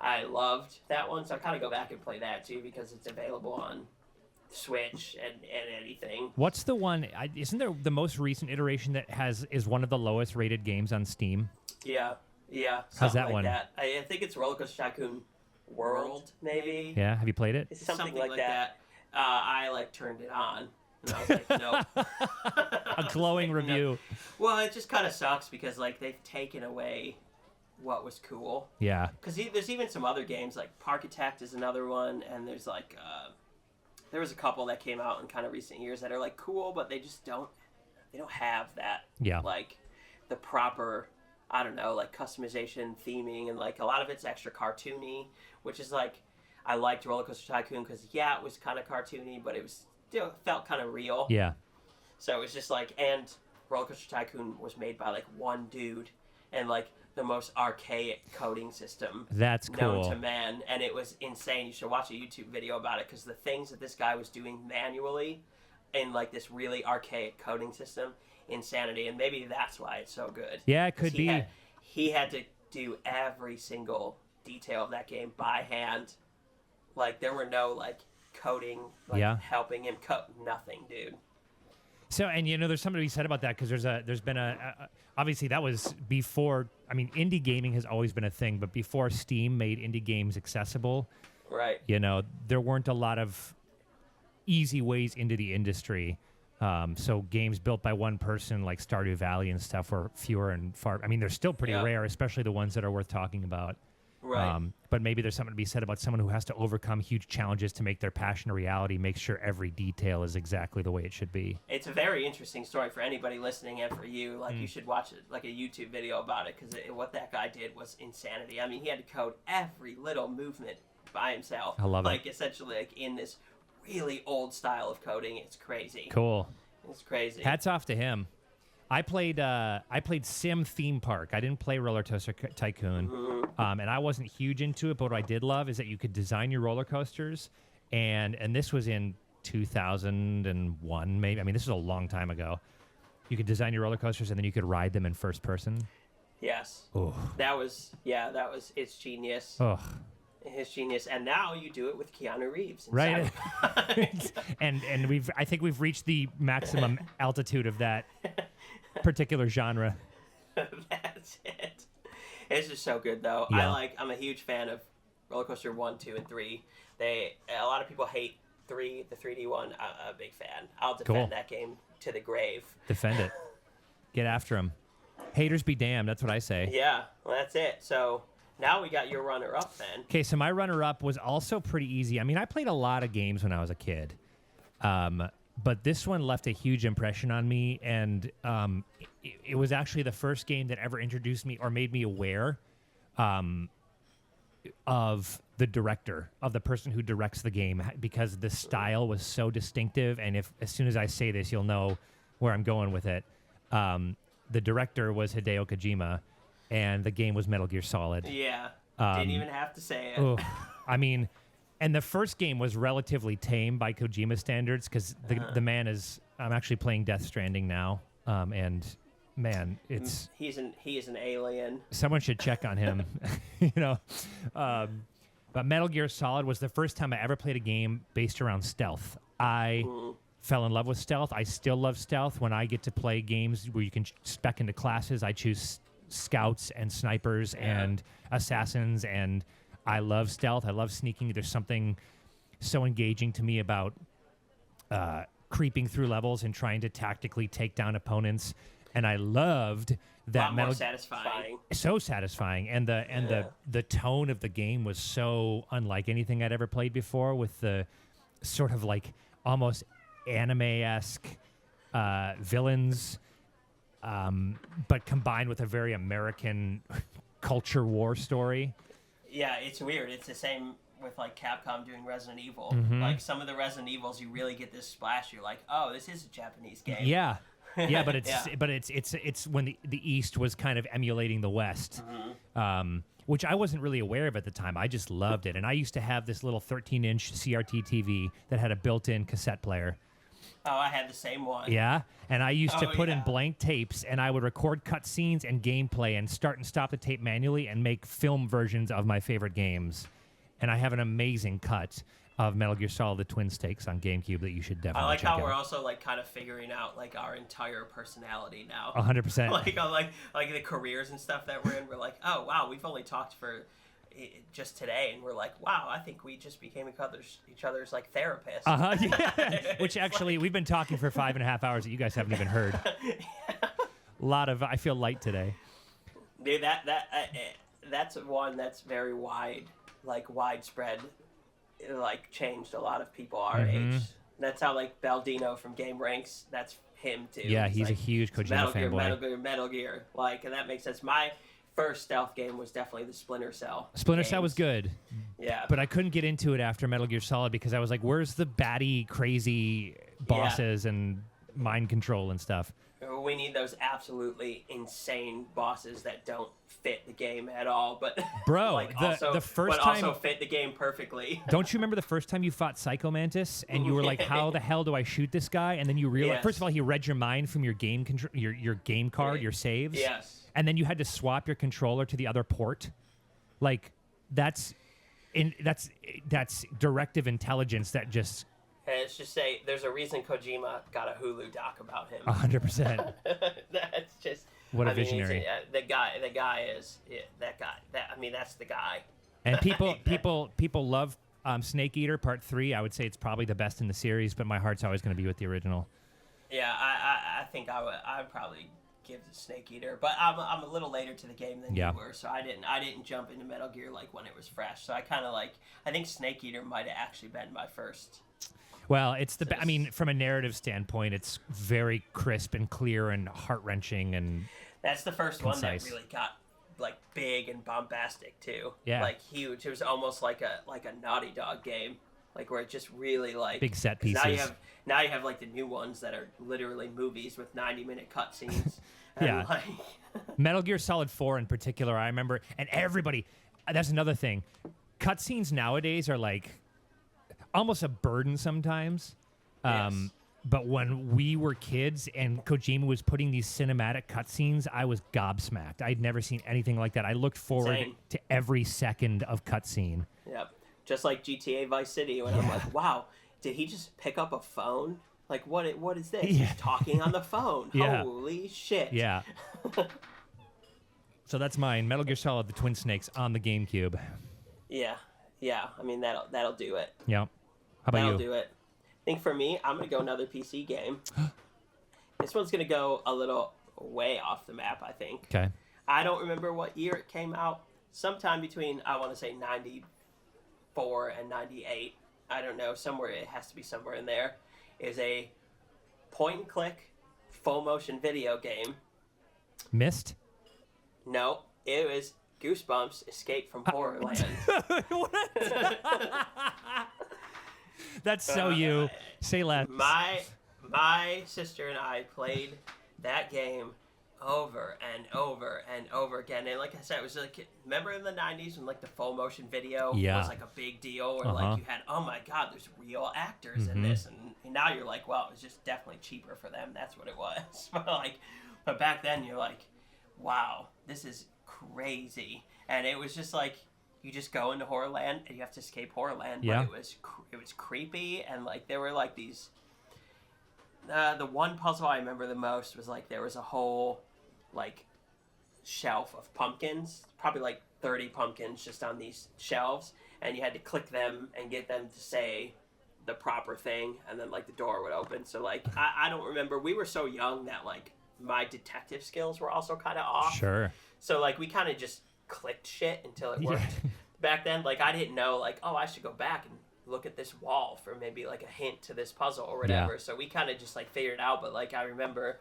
I loved that one, so I kind of go back and play that too because it's available on Switch and anything. What's the one? Isn't there the most recent iteration that is one of the lowest rated games on Steam? Yeah. How's that like one? That. I think it's Roller Coaster Tycoon World, maybe. Yeah, have you played it? It's something like that. I like turned it on, and I was like, nope. A glowing like, review. No. Well, it just kind of sucks because like they've taken away what was cool. Yeah. Because there's even some other games, like Parkitect is another one, and there's like there was a couple that came out in kind of recent years that are like cool, but they just don't have that like the proper, I don't know, like customization, theming, and like a lot of it's extra cartoony, which is like, I liked Roller Coaster Tycoon because it was kind of cartoony, but it was still felt kind of real. Yeah. So it was just like, and Roller Coaster Tycoon was made by like one dude, and like the most archaic coding system That's cool. known to man, and it was insane. You should watch a YouTube video about it because the things that this guy was doing manually in like this really archaic coding system, insanity. And maybe that's why it's so good. Yeah, it could be. He had to do every single detail of that game by hand. Like there were no like coding, helping him code, nothing, dude. So, and there's something to be said about that because there's been obviously that was before. I mean, indie gaming has always been a thing, but before Steam made indie games accessible, right? There weren't a lot of easy ways into the industry. So games built by one person like Stardew Valley and stuff were fewer and far. I mean, they're still pretty rare, especially the ones that are worth talking about. Right. But maybe there's something to be said about someone who has to overcome huge challenges to make their passion a reality, make sure every detail is exactly the way it should be. It's a very interesting story for anybody listening and for you. Like, you should watch it, like a YouTube video about it, because what that guy did was insanity. I mean, he had to code every little movement by himself. I love it. Like, essentially, like, in this really old style of coding. It's crazy. Cool. It's crazy. Hats off to him. I played Sim Theme Park. I didn't play Roller Coaster Tycoon, and I wasn't huge into it. But what I did love is that you could design your roller coasters, and this was in 2001, maybe. I mean, this was a long time ago. You could design your roller coasters, and then you could ride them in first person. Yes. Oh. That was it's genius. Oh. His genius, and now you do it with Keanu Reeves. Right. and I think we've reached the maximum altitude of that particular genre. That's it. It's just so good, though. Yeah. I'm a huge fan of Roller Coaster 1, 2, and 3. A lot of people hate 3, the 3D one. I'm a big fan. I'll defend that game to the grave. Defend it. Get after them. Haters be damned. That's what I say. Yeah, well, that's it. So now we got your runner-up then. Okay, so my runner-up was also pretty easy. I mean, I played a lot of games when I was a kid. But this one left a huge impression on me, and it was actually the first game that ever introduced me or made me aware of the director, of the person who directs the game, because the style was so distinctive. And as soon as I say this, you'll know where I'm going with it. The director was Hideo Kojima, and the game was Metal Gear Solid. Yeah, didn't even have to say it. Oh, I mean... And the first game was relatively tame by Kojima standards because the man is. I'm actually playing Death Stranding now, and man, it's he is an alien. Someone should check on him, But Metal Gear Solid was the first time I ever played a game based around stealth. I fell in love with stealth. I still love stealth. When I get to play games where you can spec into classes, I choose scouts and snipers and assassins, and I love stealth. I love sneaking. There's something so engaging to me about creeping through levels and trying to tactically take down opponents. And I loved that more satisfying. So satisfying, and the tone of the game was so unlike anything I'd ever played before, with the sort of like almost anime-esque villains, but combined with a very American culture war story. Yeah, it's weird. It's the same with like Capcom doing Resident Evil. Mm-hmm. Like some of the Resident Evils, you really get this splash. You're like, oh, this is a Japanese game. Yeah. Yeah, but it's when the East was kind of emulating the West, which I wasn't really aware of at the time. I just loved it, and I used to have this little 13-inch CRT TV that had a built-in cassette player. Oh, I had the same one. Yeah, and I used to put in blank tapes, and I would record cutscenes and gameplay, and start and stop the tape manually, and make film versions of my favorite games. And I have an amazing cut of Metal Gear Solid: The Twinstick on GameCube that you should definitely I like check how out. we're also like kind of figuring out like our entire personality now. 100%. like the careers and stuff that we're in. We're like, oh wow, we've only talked for just today, and we're like, wow, I think we just became each other's like therapists. Yeah. Which actually, we've been talking for 5.5 hours that you guys haven't even heard. A lot of, I feel light today. Dude, that's one that's very widespread. It, like, changed a lot of people our age. That's how like Baldino from Game Ranks. That's him too. Yeah, he's a huge Kojima fanboy. Metal Gear, like, and that makes sense. My first stealth game was definitely the Splinter Cell. Splinter Cell was good. Yeah. But I couldn't get into it after Metal Gear Solid because I was like, where's the batty, crazy bosses and mind control and stuff? We need those absolutely insane bosses that don't fit the game at all, but bro, like the first time also fit the game perfectly. Don't you remember the first time you fought Psycho Mantis and you were like, "How the hell do I shoot this guy?" And then you realized, first of all, he read your mind from your game your game card, your saves. Yes. And then you had to swap your controller to the other port. Like that's directive intelligence that just. And it's just say there's a reason Kojima got a Hulu doc about him. 100%. That's just what a visionary. The guy is that guy. That's the guy. And people love Snake Eater Part 3. I would say it's probably the best in the series, but my heart's always going to be with the original. Yeah, I think I'd probably give the Snake Eater, but I'm a little later to the game than you were, so I didn't jump into Metal Gear like when it was fresh. So I kind of I think Snake Eater might have actually been my first. Well, it's from a narrative standpoint, it's very crisp and clear and heart-wrenching and that's the first concise. One that really got like big and bombastic too. Yeah. Like huge. It was almost like a Naughty Dog game, like where it just really like big set pieces. Now you have like the new ones that are literally movies with 90-minute cutscenes. Yeah. Metal Gear Solid 4 in particular, I remember, and everybody. That's another thing. Cutscenes nowadays are like almost a burden sometimes. Yes. But when we were kids and Kojima was putting these cinematic cutscenes, I was gobsmacked. I'd never seen anything like that. I looked forward to every second of cutscene. Yep. Just like GTA Vice City, when I'm like, wow, did he just pick up a phone? Like, what is this? Yeah. He's talking on the phone. Yeah. Holy shit. Yeah. So that's mine. Metal Gear Solid: The Twin Snakes on the GameCube. Yeah. That'll do it. Yeah. How about That'll you? do it. I think for me, I'm going to go another PC game. This one's going to go a little way off the map, I think. Okay. I don't remember what year it came out. Sometime between, I want to say, 94 and 98. I don't know. It has to be somewhere in there. Is a point-and-click, full-motion video game. Myst? No, it was Goosebumps Escape from Horrorland. That's so you. Say less. My sister and I played that game over and over and over again. And like I said, it was like, remember in the 90s when like the full motion video was like a big deal, where like you had, oh my God, there's real actors in this. And now you're like, well, it was just definitely cheaper for them. That's what it was. But back then you're like, wow, this is crazy. And it was just like, you just go into Horrorland and you have to escape Horrorland. Yeah. But it was creepy, and like there were like these. The one puzzle I remember the most was like there was a whole like shelf of pumpkins, probably like 30 pumpkins just on these shelves, and you had to click them and get them to say the proper thing, and then like the door would open. So like I don't remember, we were so young that like my detective skills were also kind of off. Sure. So like we kind of just clicked shit until it worked. Back then, like I didn't know like, oh, I should go back and look at this wall for maybe like a hint to this puzzle or whatever. So we kind of just like figured it out. But like I remember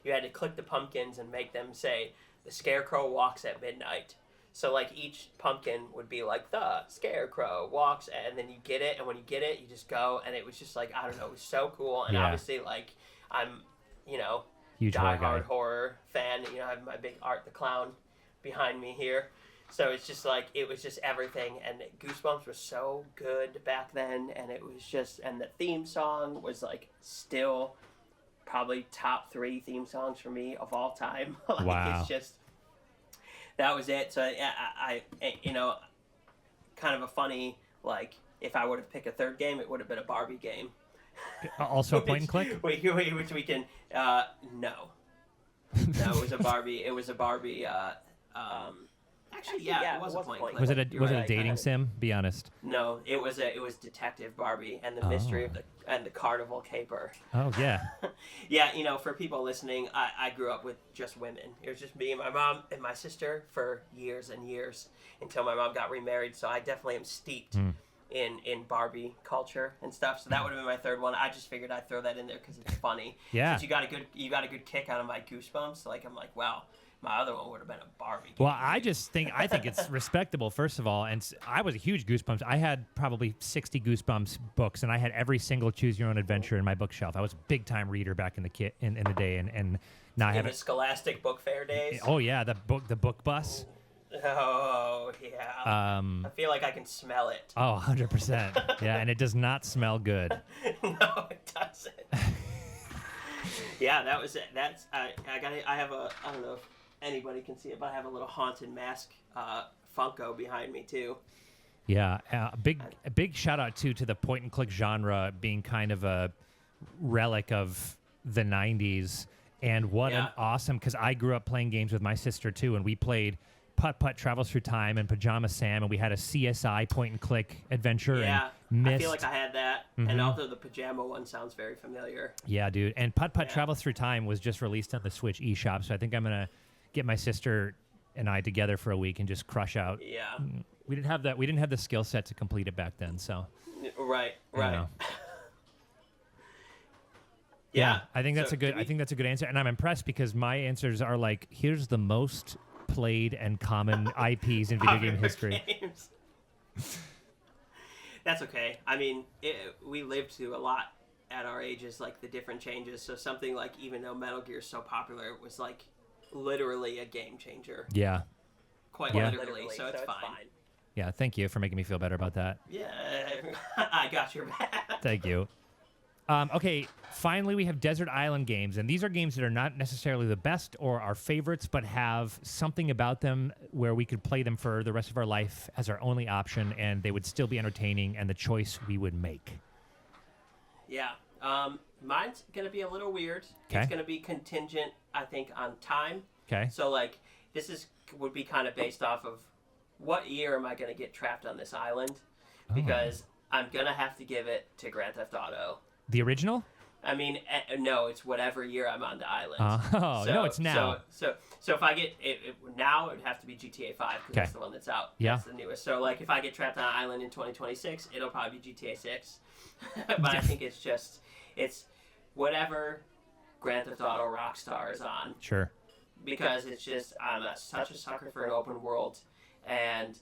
you had to click the pumpkins and make them say the scarecrow walks at midnight. So like each pumpkin would be like the scarecrow walks, and then you get it, and when you get it you just go, and it was just like, I don't know, it was so cool. And obviously like I'm, you know, huge diehard horror fan, you know, I have my big Art the Clown behind me here. So it's just like, it was just everything, and Goosebumps was so good back then, and it was just, and the theme song was like still probably top 3 theme songs for me of all time. Like, wow. It's just, that was it. So I, you know, kind of a funny, like, if I would have picked a third game, it would have been a Barbie game. Also point and click? Which we can, no. No, it was a Barbie, Actually, yeah, it was a point and click. Was it a dating sim? Be honest. No, it was Detective Barbie and the mystery of the carnival caper. Oh yeah. Yeah, you know, for people listening, I grew up with just women. It was just me and my mom and my sister for years and years until my mom got remarried. So I definitely am steeped in Barbie culture and stuff. So that would have been my third one. I just figured I'd throw that in there because it's funny. Yeah. Since you got a good kick out of my Goosebumps. Like I'm like, wow. My other one would have been a Barbie game. Well, I think it's respectable, first of all. And I was a huge Goosebumps. I had probably 60 Goosebumps books, and I had every single Choose Your Own Adventure in my bookshelf. I was a big time reader back in the day, and now I have the Scholastic Book Fair days. Oh yeah, the book bus. Oh yeah. I feel like I can smell it. Oh, 100%. Yeah, and it does not smell good. No, it doesn't. Yeah, that was it. That's I have a, I don't know if anybody can see it, but I have a little haunted mask Funko behind me too. Yeah, a big shout out to the point and click genre being kind of a relic of the 90s, and what an awesome, because I grew up playing games with my sister too, and we played Putt Putt Travels Through Time and Pajama Sam, and we had a CSI point and click adventure. Yeah, and Myst. I feel like I had that, and although the pajama one sounds very familiar. Yeah, dude, and Putt Putt Travels Through Time was just released on the Switch eShop, so I think I'm gonna get my sister and I together for a week and just crush out. Yeah. We didn't have the skill set to complete it back then, so. Right. Yeah, I think that's a good answer, and I'm impressed because my answers are like, here's the most played and common IPs in video game history. Games. That's okay. I mean, we lived through a lot at our ages, like the different changes. So something like, even though Metal Gear is so popular, it was like literally a game changer. Yeah. Quite literally, so it's fine. Yeah, thank you for making me feel better about that. Yeah, I got your back. Thank you. Okay, finally we have Desert Island games, and these are games that are not necessarily the best or our favorites, but have something about them where we could play them for the rest of our life as our only option, and they would still be entertaining and the choice we would make. Yeah. Mine's going to be a little weird. Okay. It's going to be contingent, I think, on time. Okay. So, like, would be kind of based off of what year am I going to get trapped on this island? Because I'm going to have to give it to Grand Theft Auto. The original? I mean, no, it's whatever year I'm on the island. No, it's now. So if I get it now, it would have to be GTA 5 because that's the one that's out. Yeah. That's the newest. So, like, if I get trapped on an island in 2026, it'll probably be GTA 6. But I think it's whatever Grand Theft Auto Rockstar is on. Sure. Because it's just, I'm such a sucker for an open world, and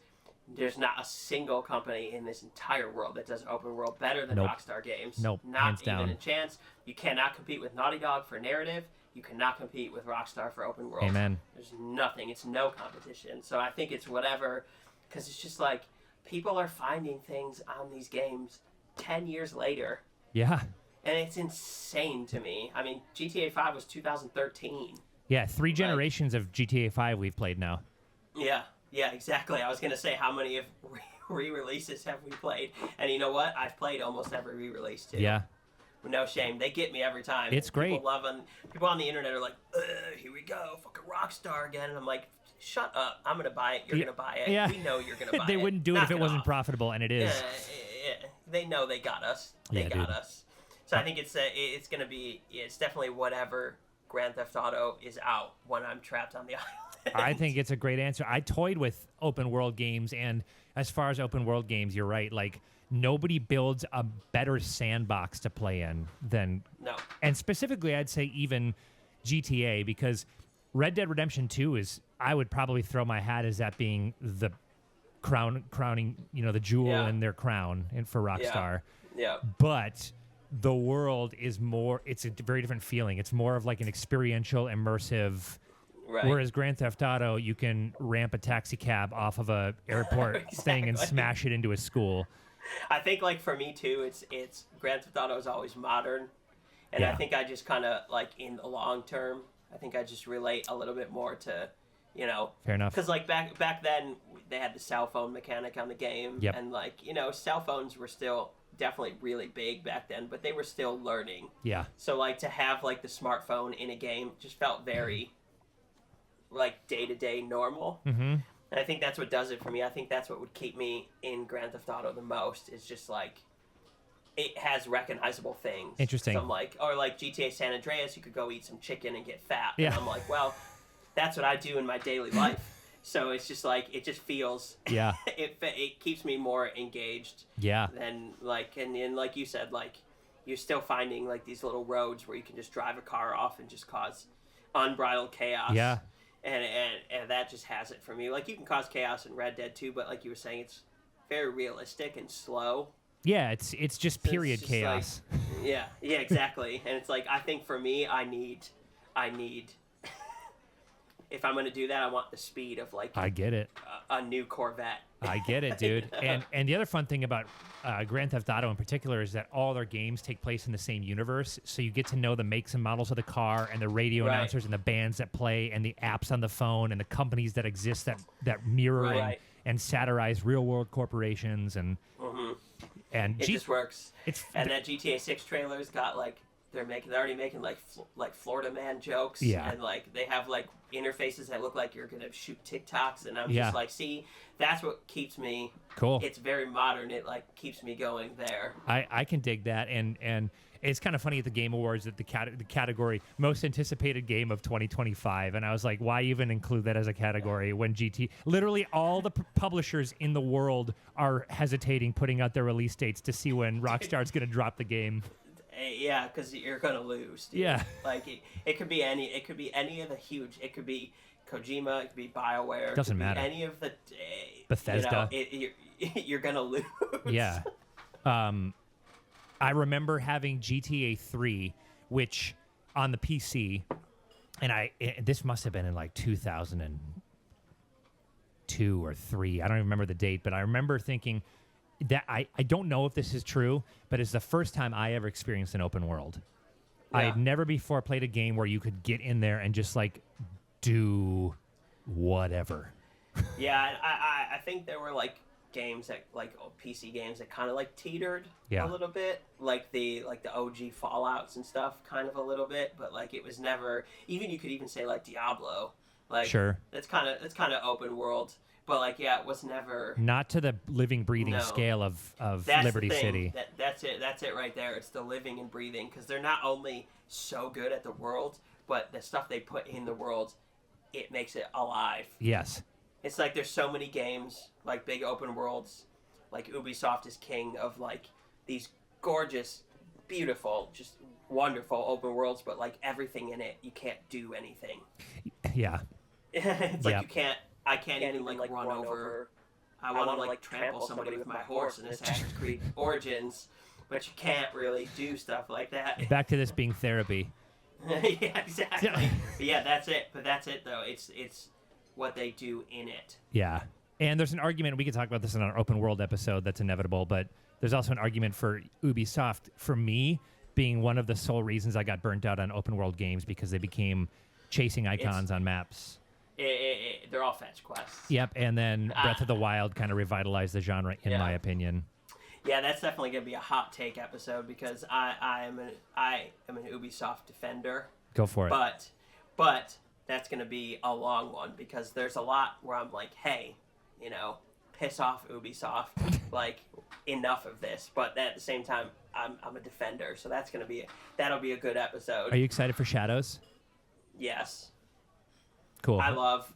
there's not a single company in this entire world that does open world better than Rockstar Games. Nope, not hands even down. a chance. You cannot compete with Naughty Dog for narrative. You cannot compete with Rockstar for open world. Amen. There's nothing. It's no competition. So I think it's whatever, because it's just like, people are finding things on these games 10 years later. Yeah. And it's insane to me. I mean, GTA 5 was 2013. Yeah, 3 generations of GTA 5 we've played now. Yeah, exactly. I was going to say, how many of re-releases have we played? And you know what? I've played almost every re-release, too. Yeah. No shame. They get me every time. It's great. People on the internet are like, here we go, fucking Rockstar again. And I'm like, shut up. I'm going to buy it. You're going to buy it. Yeah. We know you're going to buy it. They wouldn't do it Knock if it wasn't off. profitable, and it is. Yeah. They know they got us. They got us. So I think it's going to be, it's definitely whatever Grand Theft Auto is out when I'm trapped on the island. I think it's a great answer. I toyed with open world games, and as far as open world games, you're right. Like, nobody builds a better sandbox to play in than... No. And specifically, I'd say even GTA, because Red Dead Redemption 2 is... I would probably throw my hat as that being the crowning, the jewel in their crown for Rockstar. Yeah. But the world is more... It's a very different feeling. It's more of like an experiential, immersive... Right. Whereas Grand Theft Auto, you can ramp a taxi cab off of a airport thing and smash it into a school. I think, like, for me too, it's Grand Theft Auto is always modern, and I think I just kind of, like, in the long term, I think I just relate a little bit more to, Fair enough. because like back then they had the cell phone mechanic on the game, and like cell phones were still definitely really big back then, but they were still learning. Yeah. So like to have like the smartphone in a game just felt very like day-to-day normal. Mm-hmm. And I think that's what does it for me. I think that's what would keep me in Grand Theft Auto the most. Is just like it has recognizable things. Interesting. Some like GTA San Andreas, you could go eat some chicken and get fat. Yeah. And I'm like, well, that's what I do in my daily life. So it's just like it just feels. Yeah. it keeps me more engaged. Yeah. Than like and like you said, like you're still finding like these little roads where you can just drive a car off and just cause unbridled chaos. Yeah. And that just has it for me. Like, you can cause chaos in Red Dead 2, but like you were saying, it's very realistic and slow. Yeah, it's just period just chaos. Like, yeah, exactly. And it's like, I think for me, I need if I'm going to do that, I want the speed of like I get it. A new Corvette. I get it, dude. And the other fun thing about Grand Theft Auto in particular is that all their games take place in the same universe, so you get to know the makes and models of the car and the radio announcers and the bands that play and the apps on the phone and the companies that exist that mirror and satirize real world corporations and and it just works. And that GTA 6 trailer's got like they're already making like Florida Man jokes, and like they have like interfaces that look like you're gonna shoot TikToks, and I'm just like, see, that's what keeps me cool. It's very modern. It like keeps me going there. I can dig that, and it's kind of funny at the Game Awards that the category most anticipated game of 2025, and I was like, why even include that as a category when literally all the publishers in the world are hesitating putting out their release dates to see when Rockstar's gonna drop the game. Yeah, because you're gonna lose. Dude. Yeah, like it could be any. It could be any of the huge. It could be Kojima. It could be BioWare. Doesn't matter. Any of the Bethesda. You're gonna lose. Yeah. I remember having GTA 3, which on the PC, and this must have been in like 2002 or 3. I don't even remember the date, but I remember thinking that I don't know if this is true, but it's the first time I ever experienced an open world. Yeah. I had never before played a game where you could get in there and just like do whatever. Yeah, I think there were like games that like PC games that kind of like teetered a little bit, like the OG Fallouts and stuff, kind of a little bit, but like it was never. Even you could even say like Diablo, like sure, that's kind of open world. But like, yeah, it was never not to the living, breathing scale of Liberty City. That's it. That's it right there. It's the living and breathing, because they're not only so good at the world, but the stuff they put in the world, it makes it alive. Yes. It's like there's so many games, like big open worlds, like Ubisoft is king of like these gorgeous, beautiful, just wonderful open worlds, but like everything in it, you can't do anything. Yeah. It's like I can't even like run over. I want to like trample somebody with my horse in Assassin's Creed Origins, but you can't really do stuff like that. Back to this being therapy. Yeah, exactly. But yeah, that's it. But that's it though. It's what they do in it. Yeah, and there's an argument. We could talk about this in our open world episode. That's inevitable, but there's also an argument for Ubisoft, for me, being one of the sole reasons I got burnt out on open world games, because they became chasing icons on maps. They're all fetch quests. Yep, and then Breath of the Wild kind of revitalized the genre, in my opinion. Yeah, that's definitely going to be a hot take episode, because I am an Ubisoft defender. Go for it. But that's going to be a long one because there's a lot where I'm like, hey, you know, piss off Ubisoft, like enough of this. But at the same time, I'm a defender, so that'll be a good episode. Are you excited for Shadows? Yes. Cool. I love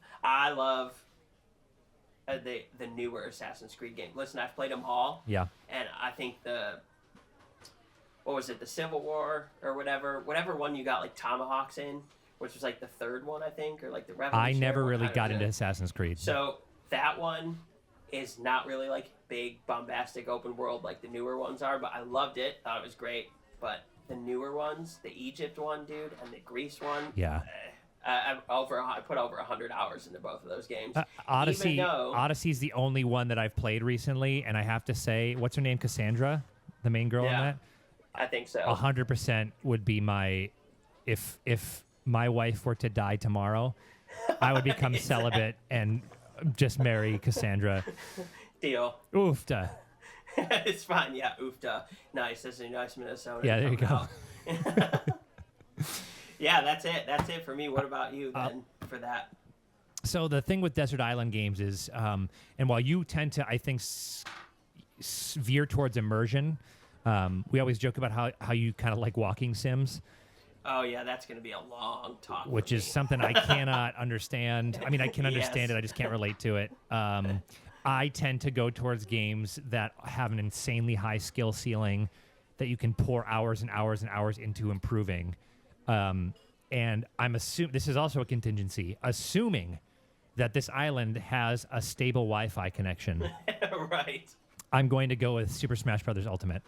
the newer Assassin's Creed game. Listen, I've played them all. Yeah. And I think the Civil War or whatever one you got like tomahawks in, which was like the third one, I think, or like the Revolutionary I never one, really I don't got know. into Assassin's Creed. So that one is not really like big, bombastic open world like the newer ones are, but I loved it. Thought it was great. But the newer ones, the Egypt one, dude, and the Greece one, Yeah. I put over 100 hours into both of those games. Odyssey. Even though, Odyssey's the only one that I've played recently, and I have to say, what's her name? Cassandra, the main girl in Yeah. that. I think so. 100% would be my if my wife were to die tomorrow, I would become celibate and just marry Cassandra. Deal. Oofta. It's fine. Yeah, oofta. Nice. That's a nice Minnesota. Yeah, there you go. Yeah, that's it. That's it for me. What about you then for that? So the thing with Desert Island games is, and while you tend to, I think, veer towards immersion, we always joke about how you kind of like walking sims. Oh yeah, that's going to be a long talk. Which for is me. something I cannot understand. I mean, I can understand Yes. it. I just can't relate to it. I tend to go towards games that have an insanely high skill ceiling that you can pour hours and hours and hours into improving. And I'm assuming this is also a contingency, assuming that this island has a stable Wi-Fi connection. Right. I'm going to go with Super Smash Bros. Ultimate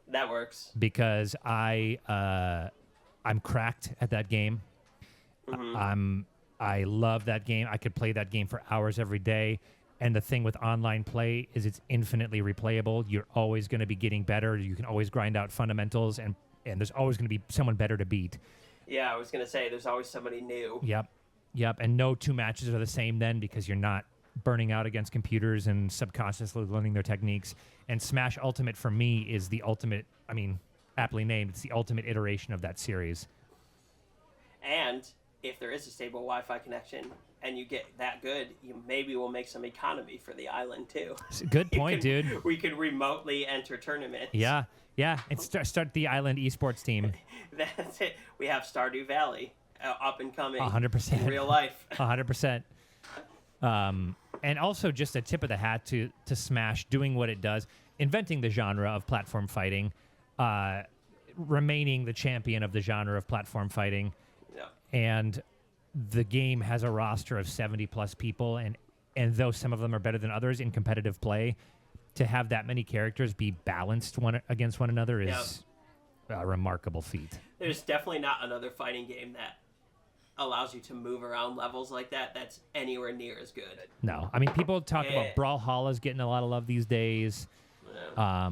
That works. because I'm cracked at that game. I love that game. I could play that game for hours every day. And the thing with online play is it's infinitely replayable. You're always going to be getting better. You can always grind out fundamentals, and there's always going to be someone better to beat. Yeah, I was going to say there's always somebody new. Yep. And no two matches are the same then because you're not burning out against computers and subconsciously learning their techniques. And Smash Ultimate for me is the ultimate, I mean, aptly named, it's the ultimate iteration of that series. And if there is a stable Wi-Fi connection and you get that good, you maybe will make some economy for the island too. Good point, dude. We could remotely enter tournaments. Yeah, and start the island esports team. That's it. We have Stardew Valley up and coming. 100%. In real life. 100%. And also just a tip of the hat to Smash doing what it does, inventing the genre of platform fighting, remaining the champion of the genre of platform fighting. Yeah. And the game has a roster of 70 plus people, and though some of them are better than others in competitive play, to have that many characters be balanced one against one another is a remarkable feat. There's definitely not another fighting game that allows you to move around levels like that that's anywhere near as good. No, I mean, people talk Yeah. about Brawlhalla's getting a lot of love these days. Yeah.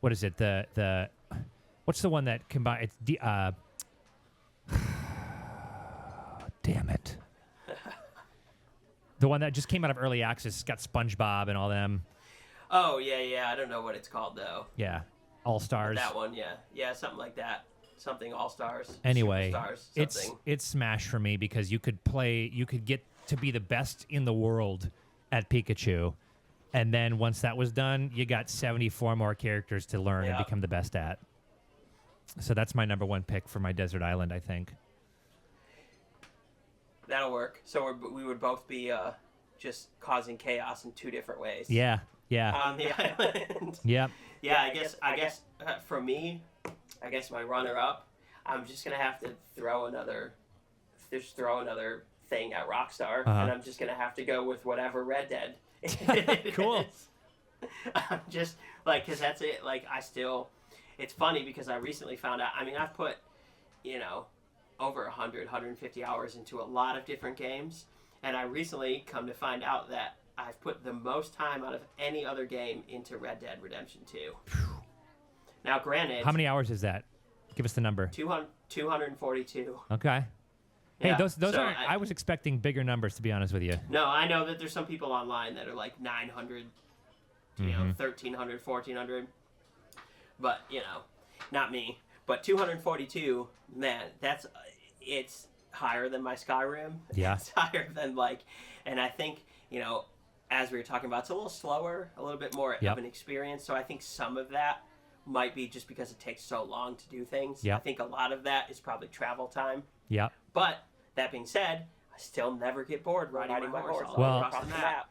What is it? The what's the one that combines? It's damn it. The one that just came out of early access. It's got SpongeBob and all them. Oh, yeah. I don't know what it's called, though. Yeah. All Stars. That one, yeah. Yeah, something like that. Something All-Stars. Anyway, Superstars, something. it's Smash for me because you could get to be the best in the world at Pikachu. And then once that was done, you got 74 more characters to learn and become the best at. So that's my number one pick for my desert island, I think. That'll work. So we would both be just causing chaos in two different ways. Yeah. On the island. Yep. Yeah, I guess for me, I guess my runner-up, I'm just gonna have to throw another thing at Rockstar, and I'm just gonna have to go with whatever Red Dead. Cool. I'm just like, cause that's it. Like it's funny because I recently found out. I mean, I've put, over 150 hours into a lot of different games, and I recently come to find out that I've put the most time out of any other game into Red Dead Redemption 2. Now, granted... How many hours is that? Give us the number. 242. Okay. Hey, Yeah, those so aren't... I was expecting bigger numbers, to be honest with you. No, I know that there's some people online that are like 900, 1,300, 1,400. But, not me. But 242, man, higher than my Skyrim. Yeah. It's higher than and I think, as we were talking about, it's a little slower, a little bit more Yep. of an experience. So I think some of that might be just because it takes so long to do things. Yep. I think a lot of that is probably travel time. Yeah. But that being said, I still never get bored riding my horse all Well, across the map.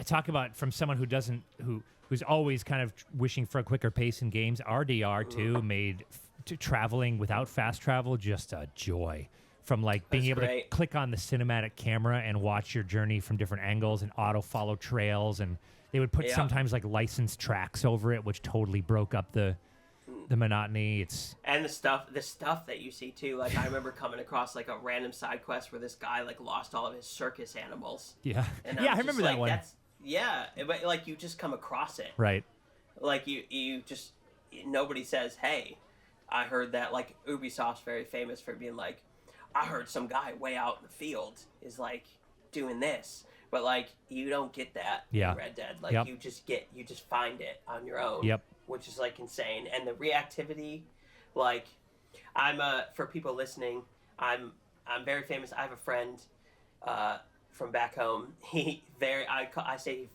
Talk about from someone who's always kind of wishing for a quicker pace in games. RDR2 made traveling without fast travel just a joy. From being able to click on the cinematic camera and watch your journey from different angles and auto follow trails, and they would put sometimes licensed tracks over it, which totally broke up the monotony. And the stuff that you see too. I remember coming across a random side quest where this guy lost all of his circus animals. Yeah, and I remember that one. But you just come across it. Right. You just nobody says, hey, I heard that Ubisoft's very famous for being I heard some guy way out in the field is doing this, but you don't get that in Red Dead. You just find it on your own. Yep. Which is insane, and the reactivity, I'm for people listening, I'm very famous. I have a friend from back home. He very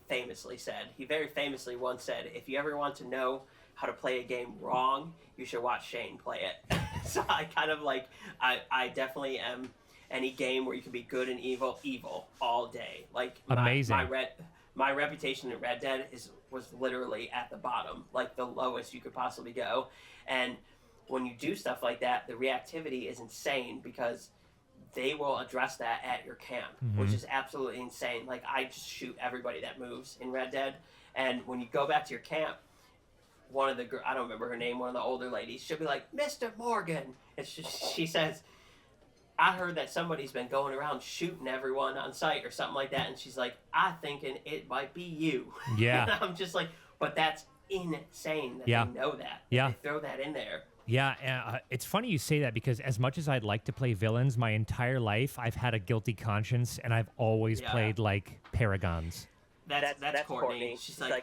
famously once said, if you ever want to know how to play a game wrong, you should watch Shayne play it. So I kind of I definitely am any game where you can be good and evil all day. Amazing. My reputation in Red Dead was literally at the bottom, the lowest you could possibly go. And when you do stuff like that, the reactivity is insane because they will address that at your camp, which is absolutely insane. I just shoot everybody that moves in Red Dead. And when you go back to your camp, one of the I don't remember her name, one of the older ladies, she'll be like, Mr. Morgan. And she says, I heard that somebody's been going around shooting everyone on site or something like that. And she's like, I'm thinking it might be you. Yeah. And I'm just but that's insane that they know that. Yeah. They throw that in there. Yeah, it's funny you say that because as much as I'd like to play villains, my entire life I've had a guilty conscience and I've always played paragons. That's Courtney. She's I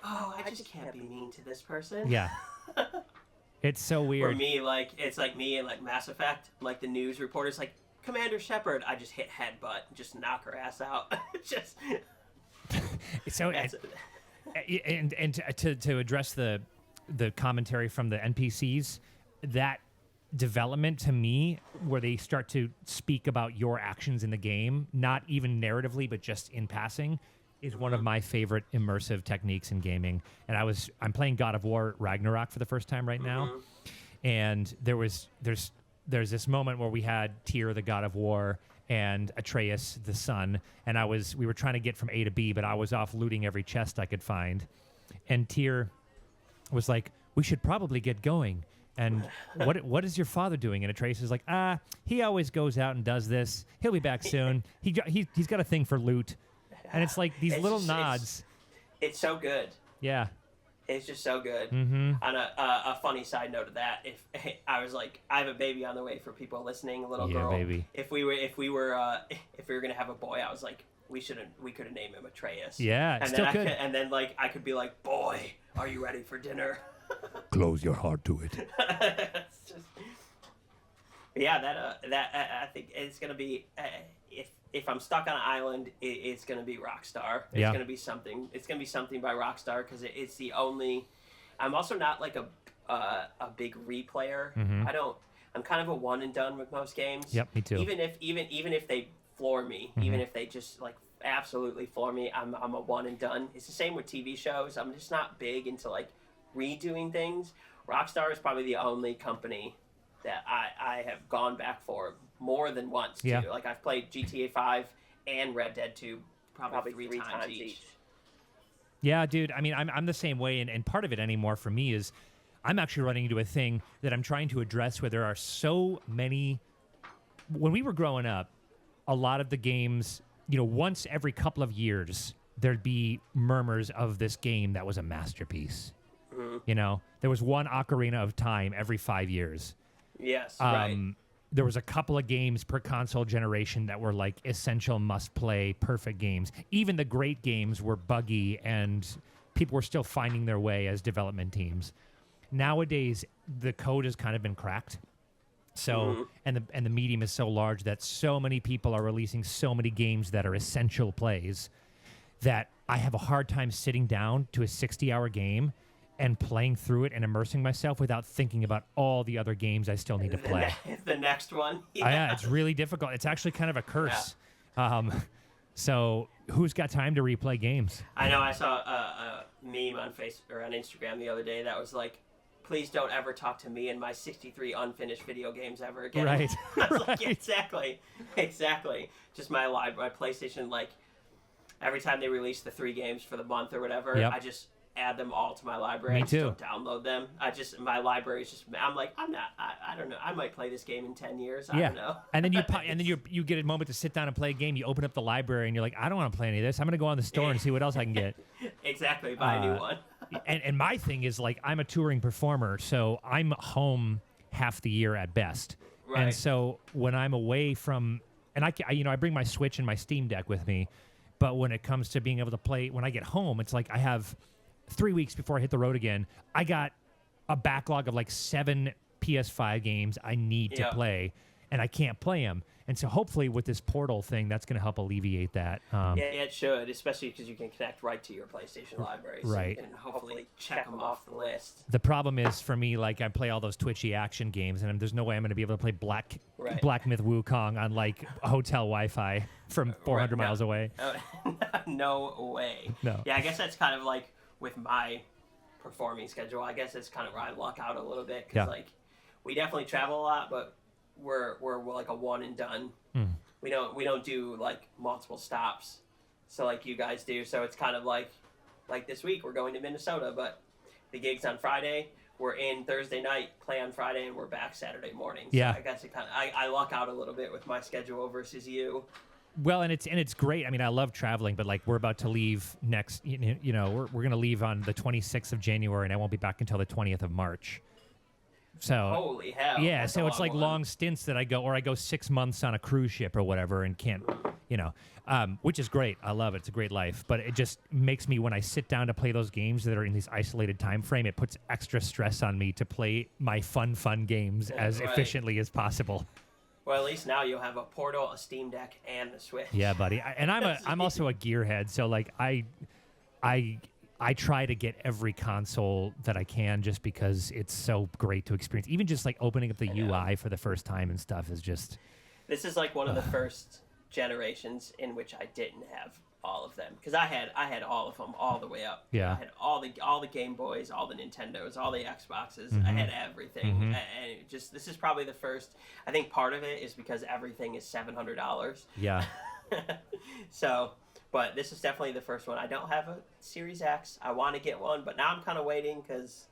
just can't be mean to this person. Yeah. It's so weird. For me, it's me in Mass Effect, the news reporters Commander Shepard, I just hit headbutt, just knock her ass out. Just so and to address the commentary from the NPCs, that development to me where they start to speak about your actions in the game, not even narratively but just in passing, is one of my favorite immersive techniques in gaming. And I'm playing God of War Ragnarok for the first time right now, and there's this moment where we had Tyr, the God of War, and Atreus, the son, and we were trying to get from A to B, but I was off looting every chest I could find, and Tyr was like, "We should probably get going." And what is your father doing? And Atreus is like, he always goes out and does this. He'll be back soon. He's got a thing for loot. And it's these little nods. It's so good. Yeah. It's just so good. Mm-hmm. On a funny side note of that, if I was I have a baby on the way for people listening, a little girl. Baby. If we were gonna have a boy, I was like, we could have named him Atreus. Yeah, and still then could. And then I could be like, boy, are you ready for dinner? Close your heart to it. It's just, yeah, I think it's gonna be if I'm stuck on an island, it's gonna be Rockstar. It's gonna be something. It's gonna be something by Rockstar because it's the only. I'm also not a big replayer. I'm kind of a one and done with most games. Yep, me too. Even if they floor me, even if they just absolutely floor me, I'm a one and done. It's the same with TV shows. I'm just not big into redoing things. Rockstar is probably the only company that I have gone back for more than once too. I've played GTA 5 and Red Dead 2 probably three times each. Yeah, dude. I mean, I'm the same way, and part of it anymore for me is I'm actually running into a thing that I'm trying to address where there are so many. When we were growing up, a lot of the games, once every couple of years, there'd be murmurs of this game that was a masterpiece. There was one Ocarina of Time every 5 years. Yes, right. There was a couple of games per console generation that were essential must-play, perfect games. Even the great games were buggy, and people were still finding their way as development teams. Nowadays, the code has kind of been cracked, So and the medium is so large that so many people are releasing so many games that are essential plays that I have a hard time sitting down to a 60-hour game and playing through it and immersing myself without thinking about all the other games I still need to play. The next one. Yeah, it's really difficult. It's actually kind of a curse. So who's got time to replay games? I know I saw a meme on Facebook or on Instagram the other day that was like, please don't ever talk to me and my 63 unfinished video games ever again. Right. I was like, exactly. Just my PlayStation, like, every time they release the 3 games for the month or whatever, I just add them all to my library. Me I just too. don't download them. My library is just, I'm like, I don't know. I might play this game in 10 years. I don't know. And then you get a moment to sit down and play a game. You open up the library and you're like, I don't want to play any of this. I'm going to go on the store and see what else I can get. Exactly. Buy a new one. and my thing is, like, I'm a touring performer, so I'm home half the year at best. Right. And so when I'm away from, and I bring my Switch and my Steam Deck with me, but when it comes to being able to play, when I get home, it's like I have 3 weeks before I hit the road again. I got a backlog of like 7 PS5 games I need to play, and I can't play them. And so hopefully with this Portal thing, that's going to help alleviate that. Yeah, it should, especially because you can connect right to your PlayStation library. So right. you can hopefully check them off the list. The problem is for me, like, I play all those twitchy action games, and there's no way I'm going to be able to play Black Myth Wukong on like hotel Wi-Fi from 400 miles away. No way. No. Yeah, I guess that's kind of like with my performing schedule. I guess it's kind of where I luck out a little bit because like we definitely travel a lot, but we're like a one and done. We don't do like multiple stops, so like you guys do. So it's kind of like this week we're going to Minnesota, but the gig's on Friday. We're in Thursday night, play on Friday, and we're back Saturday morning. So I guess it kind of I luck out a little bit with my schedule versus you. Well, and it's great. I mean, I love traveling, but like we're about to leave next. We're going to leave on the 26th of January, and I won't be back until the 20th of March. So holy hell! Yeah, so it's like long stints that I go 6 months on a cruise ship or whatever, and can't, which is great. I love it. It's a great life, but it just makes me, when I sit down to play those games that are in this isolated time frame, it puts extra stress on me to play my fun games as efficiently as possible. Well, at least now you'll have a Portal, a Steam Deck, and a Switch. Yeah, buddy. I'm also a gearhead, so like I try to get every console that I can just because it's so great to experience. Even just like opening up the UI for the first time and stuff is just. This is like one of the first generations in which I didn't have all of them, because I had all of them all the way up. Yeah. I had all the Game Boys, all the Nintendos, all the Xboxes. I had everything, and it just this is probably the first. I think part of it is because everything is $700. Yeah. So. But this is definitely the first one. I don't have a Series X. I want to get one, but now I'm kind of waiting because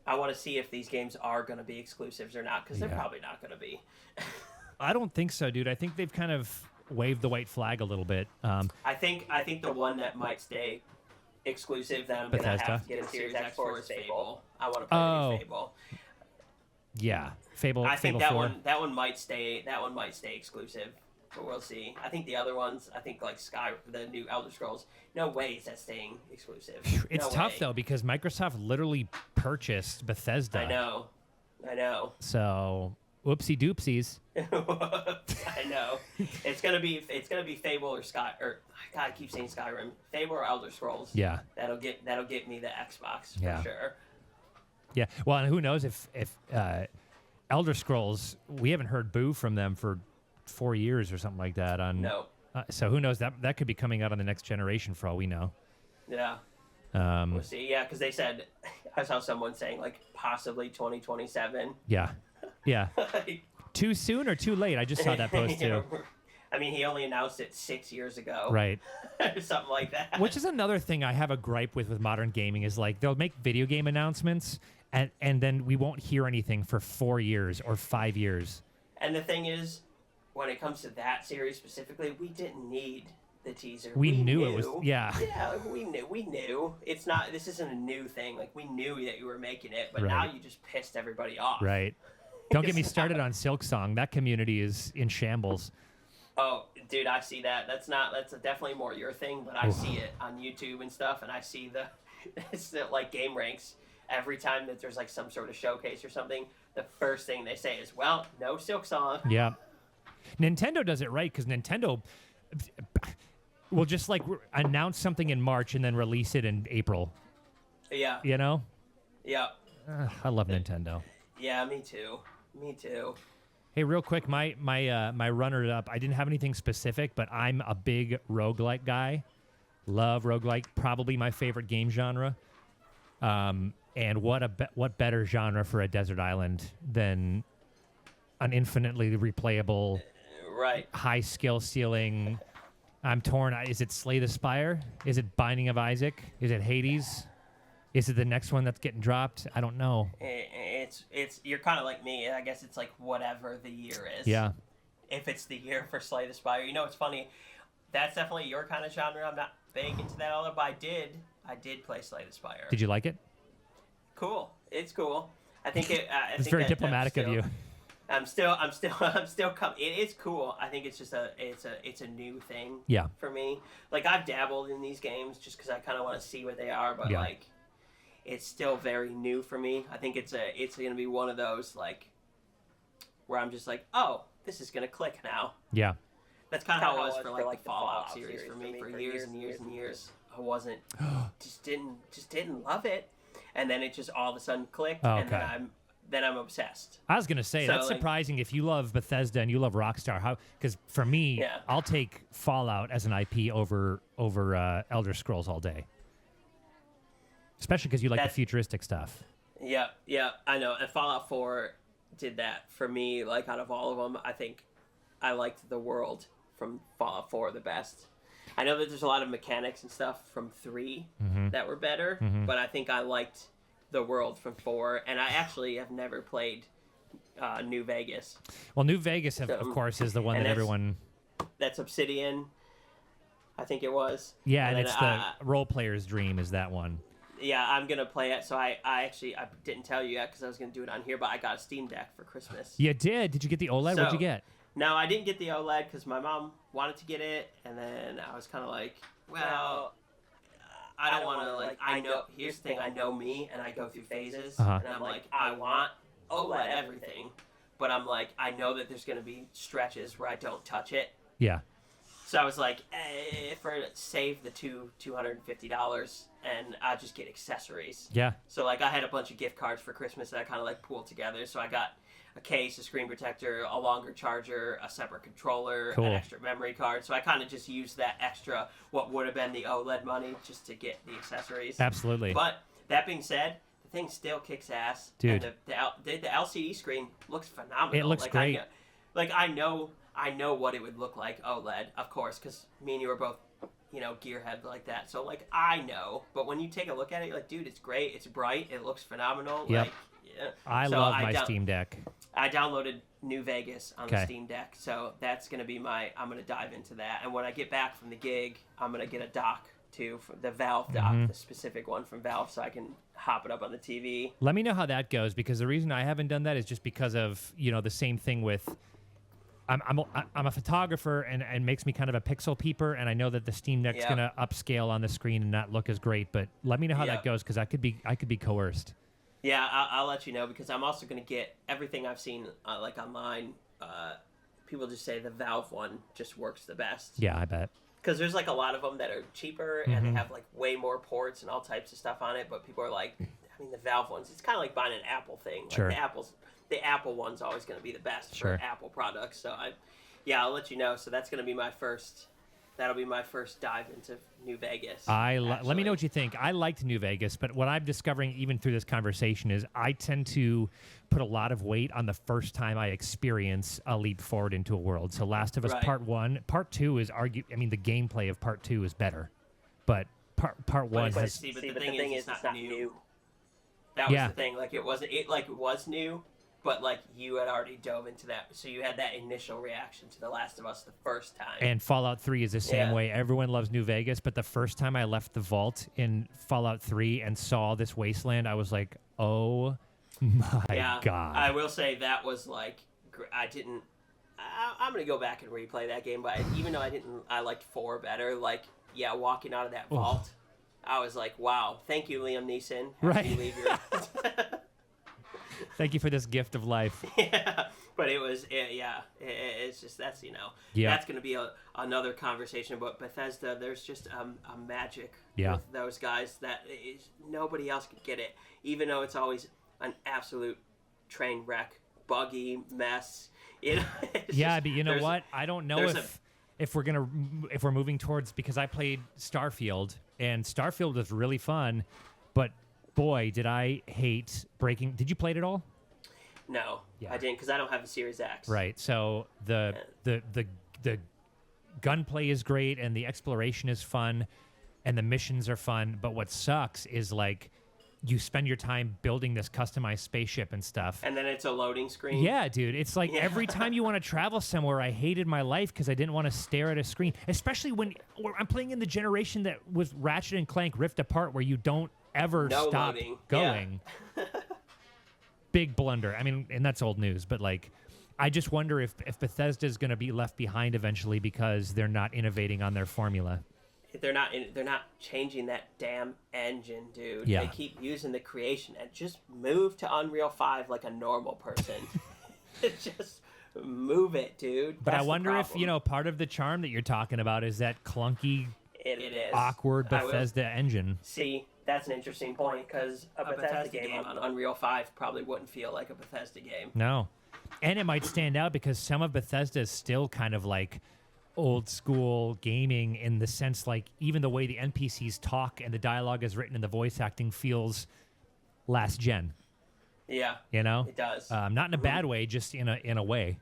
I want to see if these games are going to be exclusives or not, because they're probably not going to be. I don't think so, dude. I think they've kind of waved the white flag a little bit. I think the one that might stay exclusive that I'm going to have to get a Series X for is Fable. I want to play Fable. Yeah, Fable. I think Fable that one might stay exclusive. But we'll see. I think the other ones, like the new Elder Scrolls, no way is that staying exclusive. It's tough though, because Microsoft literally purchased Bethesda. I know. So whoopsie doopsies. I know. It's gonna be Fable or I keep saying Skyrim. Fable or Elder Scrolls. Yeah. That'll get me the Xbox for sure. Yeah. Well, and who knows if Elder Scrolls, we haven't heard boo from them for 4 years or something like that. No. So who knows? That could be coming out on the next generation for all we know. Yeah. We'll see. Yeah, because they said, I saw someone saying like possibly 2027. Yeah. Yeah. Too soon or too late? I just saw that post too. I mean, he only announced it 6 years ago. Right. Something like that. Which is another thing I have a gripe with modern gaming is like they'll make video game announcements and then we won't hear anything for 4 years or 5 years. And the thing is, when it comes to that series specifically, we didn't need the teaser. We knew it was, Yeah, we knew. This isn't a new thing. Like, we knew that you were making it, but now you just pissed everybody off. Right. Don't get me started on Silksong. That community is in shambles. Oh, dude, I see that. That's definitely more your thing, but I see it on YouTube and stuff, and I see it's like game ranks. every time that there's like some sort of showcase or something, the first thing they say is, well, no Silk Song. Yeah. Nintendo does it right because Nintendo will just like announce something in March and then release it in April. Yeah. You know? Yeah. I love Nintendo. Yeah, me too. Me too. Hey, real quick, my runner-up, I didn't have anything specific, but I'm a big roguelike guy. Love roguelike, probably my favorite game genre. And what better genre for a desert island than an infinitely replayable, right, high skill ceiling. I'm torn. Is it Slay the Spire? Is it Binding of Isaac? Is it Hades? Is it the next one that's getting dropped? I don't know. It's you're kind of like me. I guess it's like whatever the year is. Yeah. If it's the year for Slay the Spire, it's funny. That's definitely your kind of genre. I'm not big into that all, but I did play Slay the Spire. Did you like it? Cool. It's cool. I think it. It's very diplomatic of you. I'm still. It is cool. I think it's just it's a new thing. Yeah. For me, like I've dabbled in these games just because I kind of want to see what they are, but like, it's still very new for me. I think it's gonna be one of those like, where I'm just like, oh, this is gonna click now. Yeah. That's kind of how it was for like the Fallout series for me for years and years and years. I wasn't, just didn't love it, and then it just all of a sudden clicked, and then I'm obsessed. I was gonna say that's surprising if you love Bethesda and you love Rockstar. How? Because for me, I'll take Fallout as an IP over Elder Scrolls all day, especially because you like the futuristic stuff. Yeah, I know. And Fallout 4 did that for me. Like out of all of them, I think I liked the world from Fallout 4 the best. I know that there's a lot of mechanics and stuff from 3 that were better, but I think I liked the world from 4, and I actually have never played New Vegas. Well, New Vegas, of course, is the one that everyone... That's Obsidian, I think it was. Yeah, and it's the role player's dream is that one. Yeah, I'm going to play it, so I didn't tell you yet because I was going to do it on here, but I got a Steam Deck for Christmas. You did? Did you get the OLED? What'd you get? No, I didn't get the OLED because my mom wanted to get it, and then I was kind of like, well, I don't want to, like, I know, here's the thing, I know me, and I go through phases, and I'm like, I want OLED everything, but I'm like, I know that there's going to be stretches where I don't touch it. Yeah. So I was like, save the $250, and I'll just get accessories. Yeah. So, like, I had a bunch of gift cards for Christmas that I kind of, like, pooled together, so I got a case, a screen protector, a longer charger, a separate controller, an extra memory card. So I kind of just used that extra, what would have been the OLED money, just to get the accessories. Absolutely. But that being said, the thing still kicks ass. Dude. And the LCD screen looks phenomenal. It looks great. I know what it would look like OLED, of course, because me and you are both, gearhead like that. So, like, I know. But when you take a look at it, you're like, dude, it's great. It's bright. It looks phenomenal. Yep. Like, yeah. I love my Steam Deck. I downloaded New Vegas on the Steam Deck, so that's going to be I'm going to dive into that. And when I get back from the gig, I'm going to get a dock, too, for the Valve dock, the specific one from Valve, so I can hop it up on the TV. Let me know how that goes, because the reason I haven't done that is just because of, the same thing with... I'm a photographer, and it makes me kind of a pixel peeper, and I know that the Steam Deck's going to upscale on the screen and not look as great, but let me know how that goes, because I could be coerced. Yeah, I'll let you know, because I'm also going to get everything I've seen like online. People just say the Valve one just works the best. Yeah, I bet. Because there's like a lot of them that are cheaper and they have like way more ports and all types of stuff on it. But people are like, the Valve ones, it's kind of like buying an Apple thing. Like sure. The Apple one's always going to be the best for Apple products. So I'll let you know. So that's going to be my first. That'll be my first dive into New Vegas. Let me know what you think. I liked New Vegas, but what I'm discovering even through this conversation is I tend to put a lot of weight on the first time I experience a leap forward into a world. So Last of Us Part 1. Part 2 is the gameplay of Part 2 is better. But Part 1 has... See, but the thing is, it's not new. That was the thing. Like, it was new, but, like, you had already dove into that. So you had that initial reaction to The Last of Us the first time. And Fallout 3 is the same way. Everyone loves New Vegas, but the first time I left the vault in Fallout 3 and saw this wasteland, I was like, oh my God. I will say that was, like, I'm going to go back and replay that game, but even though I liked 4 better, like, walking out of that vault, I was like, wow, thank you, Liam Neeson. Right. You leave your... Thank you for this gift of life. Yeah, but it's just, that's, that's going to be another conversation. But Bethesda, there's just a magic with those guys that nobody else could get it, even though it's always an absolute train wreck, buggy mess. But you know what? I don't know if we're moving towards, because I played Starfield, and Starfield was really fun, but boy, did I hate breaking. Did you play it at all? No, I didn't, because I don't have a Series X. Right. So the gunplay is great, and the exploration is fun, and the missions are fun. But what sucks is like you spend your time building this customized spaceship and stuff, and then it's a loading screen. Yeah, dude. It's like every time you want to travel somewhere, I hated my life because I didn't want to stare at a screen, especially when I'm playing in the generation that was Ratchet and Clank Rift Apart, where you don't ever stop going. Yeah. Big blunder. I mean, and that's old news, but like, I just wonder if Bethesda is going to be left behind eventually because they're not innovating on their formula. They're not changing that damn engine, dude. Yeah. They keep using the creation and just move to Unreal 5 like a normal person. Just move it, dude. But I wonder if, part of the charm that you're talking about is that clunky, it is awkward Bethesda engine. See, that's an interesting point, because a Bethesda game on Unreal 5 probably wouldn't feel like a Bethesda game. No. And it might stand out because some of Bethesda is still kind of like old school gaming, in the sense like even the way the NPCs talk and the dialogue is written and the voice acting feels last gen. Yeah. It does. Not in a bad way, just in a way.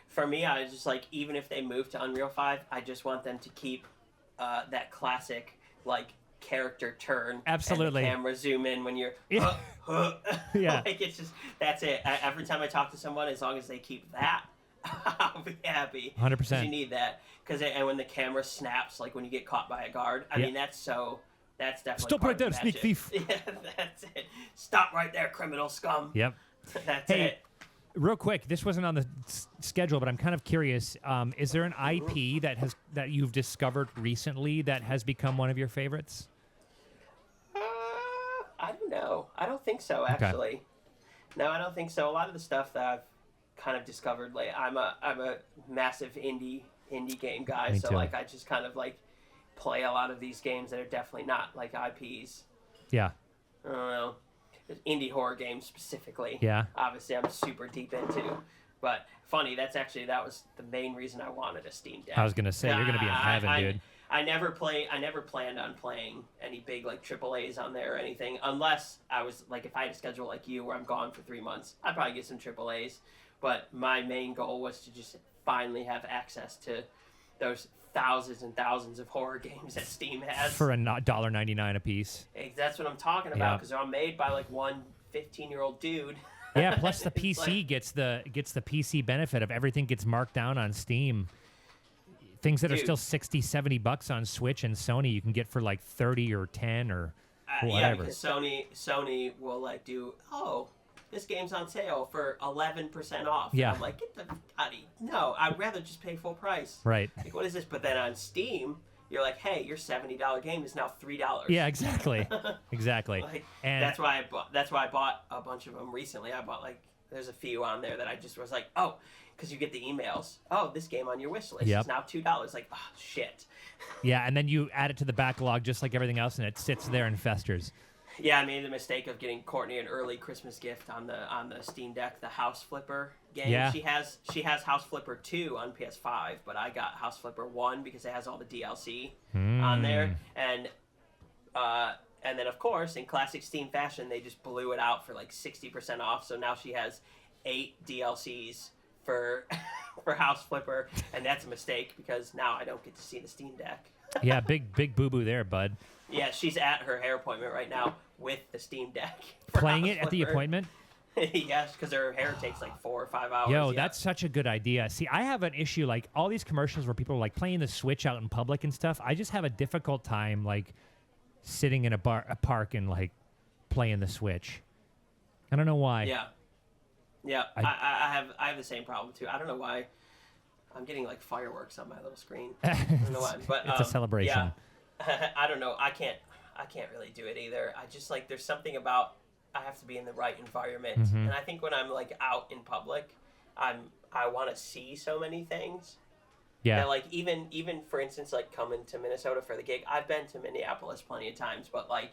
For me, I was just like, even if they move to Unreal 5, I just want them to keep that classic like character turn. Absolutely. And the camera zoom in when you're Yeah. like, it's just, that's it. Every time I talk to someone, as long as they keep that, I'll be happy. 100%. You need that, and when the camera snaps, like when you get caught by a guard, I mean, that's definitely stop right there, sneak thief. Yeah, that's it. Stop right there, criminal scum. Yep. That's hey, it. Real quick, this wasn't on the schedule, but I'm kind of curious. Is there an IP that you've discovered recently that has become one of your favorites? I don't know. I don't think so, actually. Okay. No, I don't think so. A lot of the stuff that I've kind of discovered, like, I'm a massive indie game guy, so like I just kind of like play a lot of these games that are definitely not like IPs. Yeah. I don't know. Indie horror games specifically. Yeah. Obviously, I'm super deep into. But funny, that was the main reason I wanted a Steam Deck. I was gonna say you're gonna be in heaven, dude. I never planned on playing any big like AAAs on there or anything, unless I was like, if I had a schedule like you where I'm gone for 3 months, I'd probably get some AAAs. But my main goal was to just finally have access to those thousands and thousands of horror games that Steam has for $1.99 a piece. That's what I'm talking about, because they're all made by like one 15-year-old dude. Yeah, plus the PC gets the PC benefit of everything gets marked down on Steam. Things that are still $60-$70 on Switch and Sony, you can get for like 30 or 10 or whatever. Yeah, because Sony will like do, this game's on sale for 11% off. Yeah. And I'm like, get the no, I'd rather just pay full price. Right. Like, what is this? But then on Steam, you're like, hey, your $70 game is now $3. Yeah, exactly. Exactly. Like, and that's why I bought a bunch of them recently. I bought there's a few on there that I just was like, because you get the emails. This game on your wish list is now $2. Like, shit. Yeah, and then you add it to the backlog just like everything else, and it sits there and festers. Yeah, I made the mistake of getting Courtney an early Christmas gift on the Steam Deck, the House Flipper game. Yeah. She has House Flipper 2 on PS5, but I got House Flipper 1 because it has all the DLC on there. And then, of course, in classic Steam fashion, they just blew it out for like 60% off. So now she has 8 DLCs for House Flipper, and that's a mistake because now I don't get to see the Steam Deck. Yeah, big boo-boo there, bud. Yeah, she's at her hair appointment right now with the Steam Deck. Playing it at the appointment? Yes, because her hair takes like 4 or 5 hours. Yo, that's such a good idea. See, I have an issue, like all these commercials where people are like playing the Switch out in public and stuff. I just have a difficult time like sitting in a park and like playing the Switch. I don't know why. Yeah. I have the same problem too. I don't know why. I'm getting like fireworks on my little screen. I don't know why, but it's a celebration. Yeah. I don't know. I I can't really do it either. I just like there's something about I have to be in the right environment, Mm-hmm. and I think when I'm like out in public, I want to see so many things. Yeah. That, like even for instance, like coming to Minnesota for the gig, I've been to Minneapolis plenty of times, but like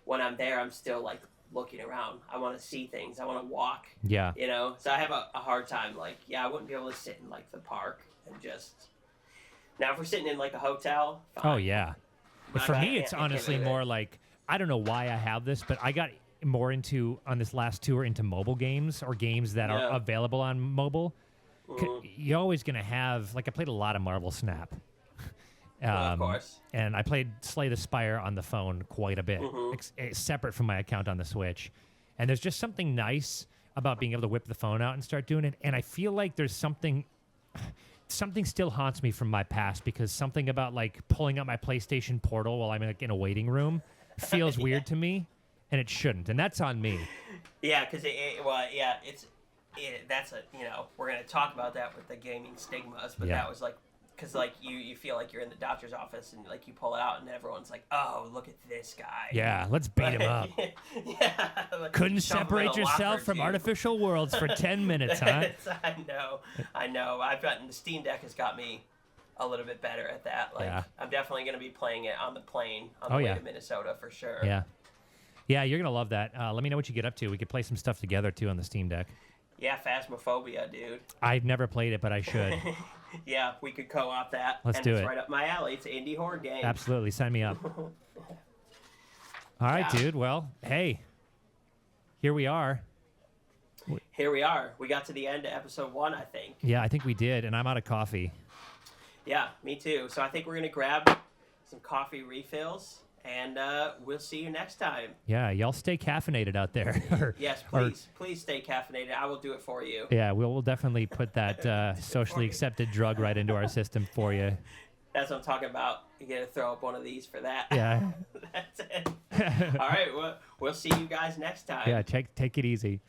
when I'm there, I'm still like looking around. I want to see things. I want to walk. Yeah. You know, so I have a hard time. Like, I wouldn't be able to sit in like the park and just. Now, if we're sitting in like a hotel. Fine. Oh yeah. But for me, it's honestly more like I don't know why I have this, but I got more into on this last tour into mobile games or games that are available on mobile. You're always gonna have like I played a lot of Marvel Snap. Of course. And I played Slay the Spire on the phone quite a bit, separate from my account on the Switch. And there's just something nice about being able to whip the phone out and start doing it. And I feel like there's something still haunts me from my past because something about like pulling up my PlayStation Portal while I'm like in a waiting room feels weird to me, and it shouldn't. And that's on me. Yeah, because that's a we're gonna talk about that with the gaming stigmas, but that was like. Because, like, you feel like you're in the doctor's office and, like, you pull it out and everyone's like, oh, look at this guy. Yeah, let's beat him up. Yeah. Like, couldn't separate yourself from artificial worlds for 10 minutes, huh? I know. I've gotten the Steam Deck has got me a little bit better at that. Like, I'm definitely going to be playing it on the plane on the way to Minnesota for sure. Yeah. Yeah, you're going to love that. Let me know what you get up to. We could play some stuff together, too, on the Steam Deck. Yeah, Phasmophobia, dude. I've never played it, but I should. Yeah, we could co-op that. Let's do it. It's right up my alley. It's an indie horror game. Absolutely. Sign me up. All right, dude. Well, hey, here we are. Here we are. We got to the end of episode 1, I think. Yeah, I think we did, and I'm out of coffee. Yeah, me too. So I think we're going to grab some coffee refills, and we'll see you next time. Yeah, y'all stay caffeinated out there. Yes, please. Please stay caffeinated. I will do it for you. Yeah, we'll definitely put that socially accepted drug right into our system for you. That's what I'm talking about. You got to throw up one of these for that. Yeah. That's it. All right, we'll see you guys next time. Yeah, take it easy.